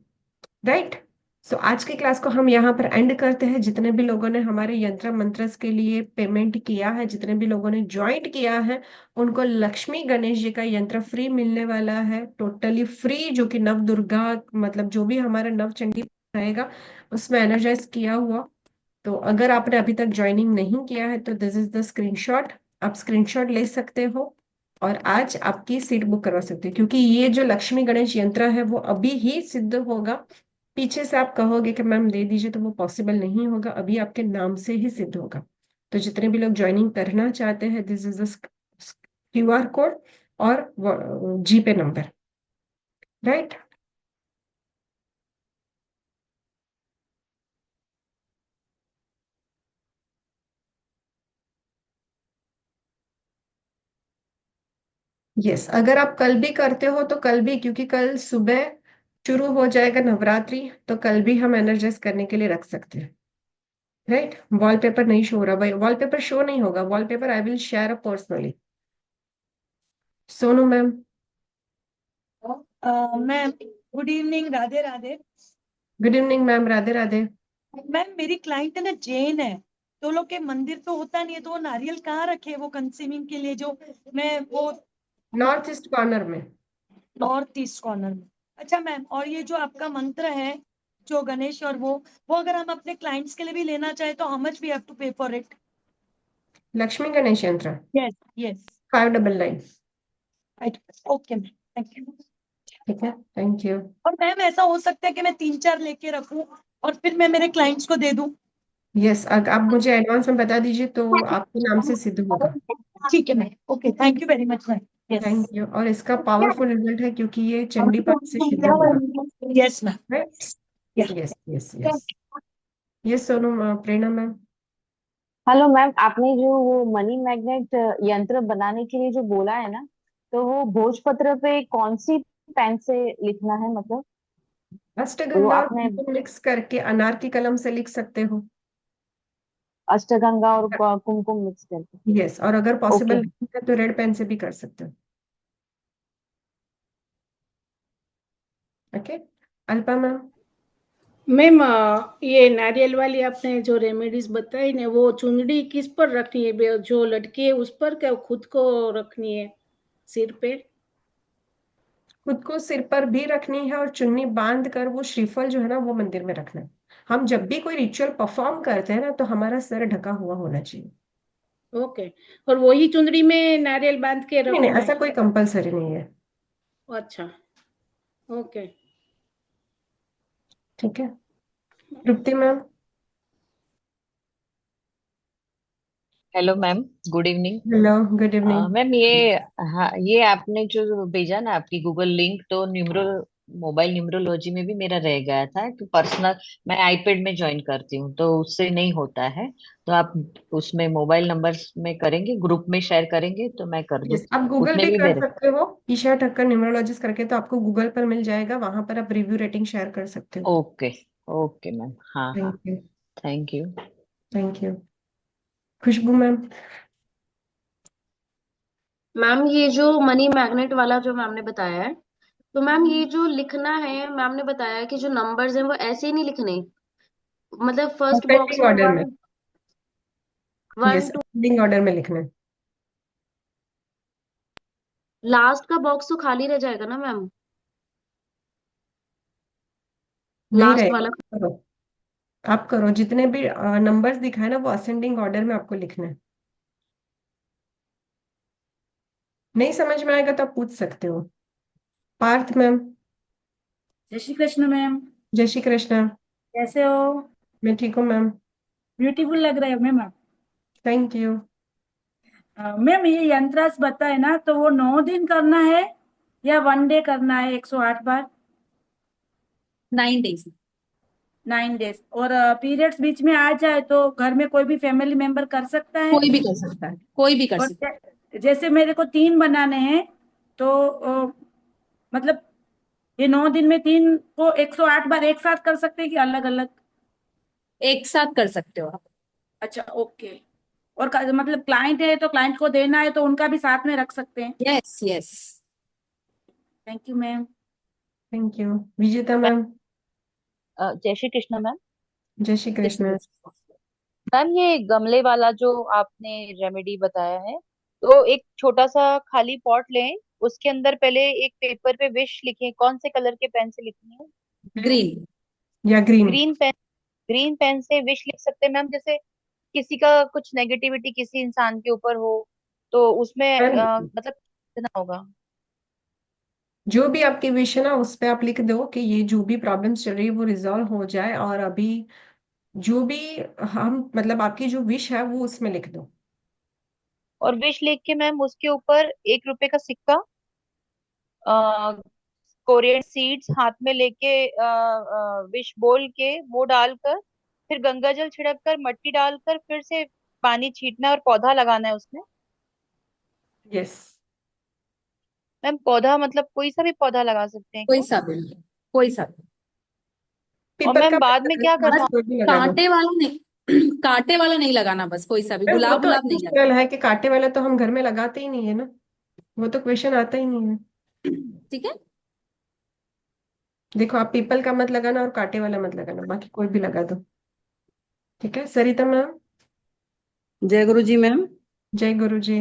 राइट, सो आज की क्लास को हम यहाँ पर एंड करते हैं। जितने भी लोगों ने हमारे यंत्र मंत्रस के लिए पेमेंट किया है, जितने भी लोगों ने ज्वाइंट किया है, उनको लक्ष्मी गणेश जी का यंत्र फ्री मिलने वाला है, टोटली फ्री, जो कि नव दुर्गा मतलब जो भी हमारा नव चंडी रहेगा उसमें एनर्जाइज किया हुआ। तो अगर आपने अभी तक ज्वाइनिंग नहीं किया है तो दिस इज द स्क्रीनशॉट, आप स्क्रीनशॉट ले सकते हो और आज आपकी सीट बुक करवा सकते हो, क्योंकि ये जो लक्ष्मी गणेश यंत्र है वो अभी ही सिद्ध होगा। पीछे से आप कहोगे कि मैम दे दीजिए, तो वो पॉसिबल नहीं होगा, अभी आपके नाम से ही सिद्ध होगा। तो जितने भी लोग ज्वाइनिंग करना चाहते हैं, this is the QR code और जीपे नंबर, राइट। यस, अगर आप कल भी करते हो तो कल भी, क्योंकि कल सुबह शुरू हो जाएगा नवरात्रि, तो कल भी हम एनर्जाइज करने के लिए रख सकते हैं। राइट, वॉलपेपर नहीं शो हो रहा भाई, वॉलपेपर शो नहीं होगा, wallpaper I will share a personally. Sonu ma'am. Ma'am good evening, Radhe Radhe. Good evening ma'am, Radhe Radhe. Ma'am मेरी क्लाइंट है ना, जैन है, तो लोग के मंदिर तो होता नहीं है, तो वो नारियल कहाँ रखे वो कंसीविंग के लिए, जो मैं वो नॉर्थ ईस्ट कॉर्नर में। नॉर्थ ईस्ट कॉर्नर में। अच्छा मैम, और ये जो आपका मंत्र है जो गणेश और वो अगर हम अपने क्लाइंट्स के लिए भी लेना चाहे तो how much we have to pay for it? Lakshmi Ganesh yantra yes yes. 599। Okay ma'am, thank you. ठीक है, थैंक यू। और मैम ऐसा हो सकता है कि मैं 3-4 लेके रखूं और फिर मैं मेरे क्लाइंट्स को दे दूं? यस, अगर आप मुझे एडवांस में बता दीजिए तो आपके नाम से सिद्ध होगा। ठीक है ma'am, okay, thank you very much ma'am. Yes thank you, और इसका पावरफुल रिजल्ट है क्योंकि ये चंडी पाठ से सिद्ध होगा। Yes ma'am. Yes yes yes. Yes Sonu, Prerna ma'am. Hello ma'am, आपने जो वो मनी मैग्नेट यंत्र बनाने के लिए जो बोला है ना, तो वो भोजपत्र पे कौन सी पेन से लिखना है, मतलब वो अष्टगंधा और आपने कुमकुम मिक्स करके अनार की कलम से लिख सकते हो। अष्टगंगा और कुमकुम मिक्स करके? यस, और अगर ओके। पॉसिबल नहीं है तो रेड पेन से भी कर सकते हो। Okay, Alpa ma'am. मैम ये नारियल वाली आपने जो रेमेडीज बताई ना, वो चुंदड़ी किस पर रखनी है? जो लटकी है उस पर, क्या खुद को रखनी है सिर पे? खुद को सिर पर भी रखनी है और चुन्नी बांध कर वो श्रीफल जो है ना वो मंदिर में रखना है। हम जब भी कोई रिचुअल परफॉर्म करते हैं ना, तो हमारा सर ढका हुआ होना चाहिए। ओके, और वही चुंदड़ी में नारियल बांध के नहीं नहीं, रखना ऐसा है? कोई कंपलसरी नहीं है। अच्छा, ओके। ठीक है, Tripti ma'am. Hello ma'am, good evening. Hello, good evening. Ma'am ये, हाँ ये आपने जो भेजा ना आपकी गूगल लिंक, तो न्यूमरो मोबाइल न्यूमरोलॉजी में भी मेरा रह गया था कि पर्सनल, मैं आईपैड में ज्वाइन करती हूँ तो उससे नहीं होता है। तो आप उसमें मोबाइल नंबर्स में करेंगे, ग्रुप में शेयर करेंगे तो मैं कर दूँ। यस, आप गूगल उसमें भी भी कर मेरे, सकते हो, ईशा ठक्कर न्यूमरोलॉजिस्ट करके, तो आपको गूगल पर मिल जाएगा, वहां पर आप रिव्यू रेटिंग शेयर कर सकते हो। ओके। ओके मैम, हाँ हाँ। Thank you. Thank you. Thank you. Khushboo ma'am. Ma'am ये जो मनी मैग्नेट वाला जो मैम ने बताया है, तो मैम ये जो लिखना है, मैम ने बताया कि जो नंबर्स हैं वो ऐसे ही नहीं लिखने, मतलब फर्स्ट बॉक्स असेंडिंग में ऑर्डर में। One, one yes, two, ascending order में लिखना है। लास्ट का बॉक्स तो खाली रह जाएगा ना मैम, नहीं लास्ट रहेगा, वाला। करो। आप करो, जितने भी नंबर्स दिखाए ना वो असेंडिंग ऑर्डर में आपको लिखना है। नहीं समझ में आएगा तो आप पूछ सकते हो। पार्थ मैम। जय श्री कृष्ण मैम। जय श्री कृष्ण। कैसे हो? मैं ठीक हूँ मैम। ब्यूटीफुल लग रहे हो मैम आप। Thank you. मैम ये यंत्रास बताए ना, तो वो 9 दिन करना है या 1 डे करना है 108 बार? 9 days। 9 डेज। और पीरियड्स बीच में आ जाए तो घर में कोई भी फैमिली मेंबर कर सकता है? कोई भी कर सकता है, कोई भी कर और सकता जैसे मेरे को 3 बनाने हैं, तो मतलब ये 9 दिन में 3 को 108 बार एक साथ कर सकते हैं कि अलग अलग? है, एक साथ कर सकते हो आप। अच्छा, ओके। और मतलब क्लाइंट है तो क्लाइंट को देना है तो उनका भी साथ में रख सकते हैं? Yes yes. Thank you ma'am. Thank you. विजेता मैम। जय श्री कृष्ण मैम। जय श्री कृष्ण। मैम ये गमले वाला जो आपने रेमेडी बताया है, तो एक छोटा सा खाली पॉट लें, उसके अंदर पहले एक पेपर पे विश लिखें। कौन से कलर के पेन से लिखनी है? ग्रीन। या green. Green pen. Green pen से विश लिख सकते हैं मैम। जैसे किसी का कुछ नेगेटिविटी किसी इंसान के ऊपर हो, तो उसमें मतलब कितना होगा? जो भी आपकी विश है ना उस पे आप लिख दो कि ये जो भी प्रॉब्लम्स चल रही है वो रिजॉल्व हो जाए, और अभी जो भी हम मतलब आपकी जो विश है वो उसमें लिख दो। और विश लिख के मैम उसके ऊपर 1 रुपए का सिक्का, कोरियन सीड्स हाथ में लेके, विश बोल के वो डालकर, फिर गंगा जल छिड़क कर, मिट्टी डालकर, फिर से पानी छीटना है और पौधा लगाना है उसमें। यस। मैम पौधा मतलब कोई सा भी पौधा लगा सकते हैं कोई क्या? सा भी, कोई सा भी। और पीपल का मैम पेड़ बाद में क्या बस करना लगाना, कोई भी लगा दो। कांटे वाला नहीं, कांटे वाला नहीं लगाना, बस कोई सा भी, मैम वो गुलाब तो गुलाब नहीं अनयूजुअल लगाना। है कि कांटे वाला तो हम घर में लगाते ही नहीं है ना, वो तो क्वेश्चन आता ही नहीं है। ठीक है। देखो, आप पीपल का मत लगाना और कांटे वाला मत लगाना, बाकी कोई भी लगा दो। ठीक है, सरिता मैम। जय गुरु जी मैम। जय गुरु जी।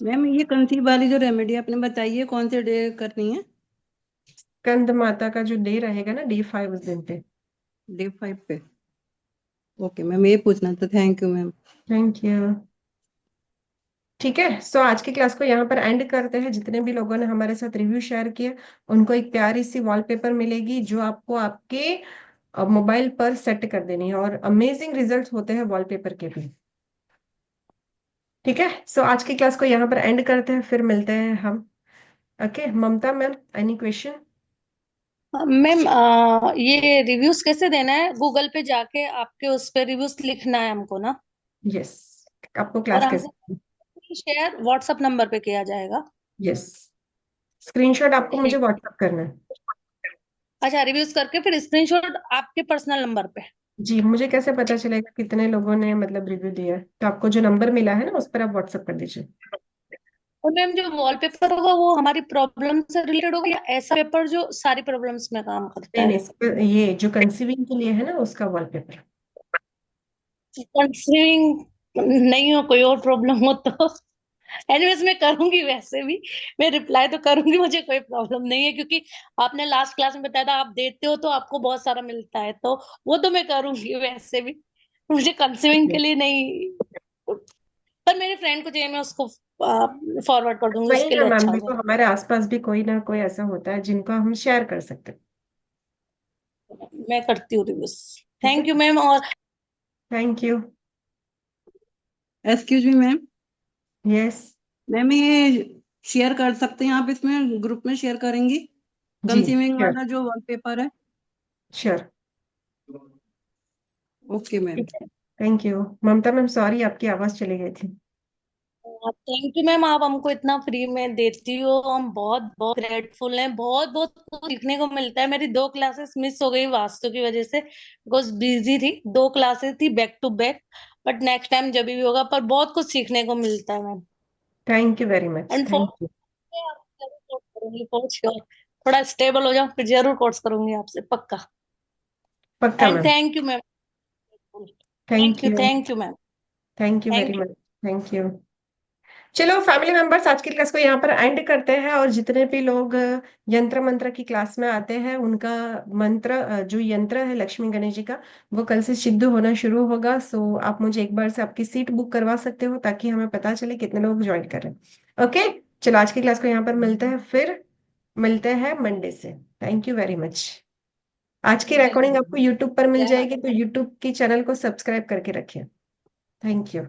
मैम ये कंसीव वाली जो रेमेडी आपने बताई है कौन से डे करनी है? स्कंद माता का जो डे रहेगा ना, डे 5 उस दिन पे। डे 5 पे। ओके मैम, ये पूछना था। Thank you ma'am. Thank you. ठीक है, सो आज की क्लास को यहाँ पर एंड करते हैं। जितने भी लोगों ने हमारे साथ रिव्यू शेयर किए उनको एक प्यारी सी वॉलपेपर मिलेगी जो आपको आपके मोबाइल पर सेट कर देनी है, और अमेजिंग रिजल्ट्स होते हैं वॉलपेपर के भी। ठीक है, सो आज की क्लास को यहाँ पर एंड करते हैं, फिर मिलते हैं हम। ओके, ममता मैम, एनी क्वेश्चन? मैम ये रिव्यूज कैसे देना है? गूगल पे जाके आपके उस पे रिव्यूज लिखना है हमको ना? यस। आपको और क्लास हमको कैसे? शेयर व्हाट्सएप नंबर पे किया जाएगा? यस, स्क्रीनशॉट आपको मुझे ठीक। व्हाट्सएप करना है। अच्छा, रिव्यूज करके फिर स्क्रीनशॉट आपके पर्सनल नंबर पे? जी, मुझे कैसे पता चलेगा कितने लोगों ने मतलब रिव्यू दिया है? तो आपको जो नंबर मिला है ना उस पर आप व्हाट्सएप कर दीजिए। और मैम जो वॉलपेपर होगा वो हमारी प्रॉब्लम से रिलेटेड होगा या ऐसा पेपर जो सारी प्रॉब्लम्स में काम करता नहीं है? नहीं, ये जो कंसीविंग के लिए है ना उसका वॉलपेपर। कंसीविंग नहीं हो, कोई और प्रॉब्लम हो तो एनीवेज मैं करूंगी वैसे भी। मैं रिप्लाई तो करूंगी, मुझे कोई प्रॉब्लम नहीं है, क्योंकि आपने लास्ट क्लास में बताया था आप देते हो तो आपको बहुत सारा मिलता है, तो वो तो मैं करूंगी वैसे भी। मुझे कंसीविंग के लिए नहीं। पर मेरे फ्रेंड को चाहिए, मैं उसको फॉरवर्ड कर दूंगी, वही उसके ना लिए मैम, अच्छा हो देखो जाएगा। हमारे आसपास भी कोई ना कोई ऐसा होता है जिनको हम शेयर कर सकते हैं। मैं करती हूँ रिव्यूज। ठीक है, थैंक यू मैम। और thank you. Excuse me ma'am. Yes. Ma'am ये शेयर कर सकते हैं आप, इसमें ग्रुप में शेयर करेंगी जी कंसीविंग श्योर। वाला जो पेपर है? श्योर। Okay ma'am. ठीक है, thank you. Mamta ma'am sorry, आपकी आवाज चली गई थी। थैंक यू मैम, आप हमको इतना फ्री में देती हो, हम बहुत बहुत ग्रेटफुल हैं। बहुत बहुत कुछ सीखने को मिलता है। मेरी 2 क्लासेस मिस हो गई वास्तु की वजह से, बिकॉज बिजी थी। 2 क्लासेस थी back to back, but next time जब भी होगा, पर बहुत कुछ सीखने को मिलता है ma'am. Thank you very much, and thank you. करूंगी फॉर श्योर। थोड़ा स्टेबल हो जाऊं फिर जरूर कोर्स करूंगी आपसे, पक्का। पक्का and ma'am. Thank you ma'am. Thank you. Thank you ma'am. Thank you very thank you. Much. Thank you. चलो फैमिली मेंबर्स, आज की क्लास को यहाँ पर एंड करते हैं। और जितने भी लोग यंत्र मंत्र की क्लास में आते हैं, उनका मंत्र जो यंत्र है लक्ष्मी गणेश जी का, वो कल से सिद्ध होना शुरू होगा। सो आप मुझे एक बार से आपकी सीट बुक करवा सकते हो, ताकि हमें पता चले कितने लोग ज्वाइन कर रहे हैं। ओके, चलो आज की क्लास को यहाँ पर मिलते हैं, फिर मिलते हैं मंडे से। Thank you very much. आज की रिकॉर्डिंग आपको यूट्यूब पर मिल जय जाएगी, माता तो यूट्यूब की चैनल को सब्सक्राइब करके रखिए। Thank you.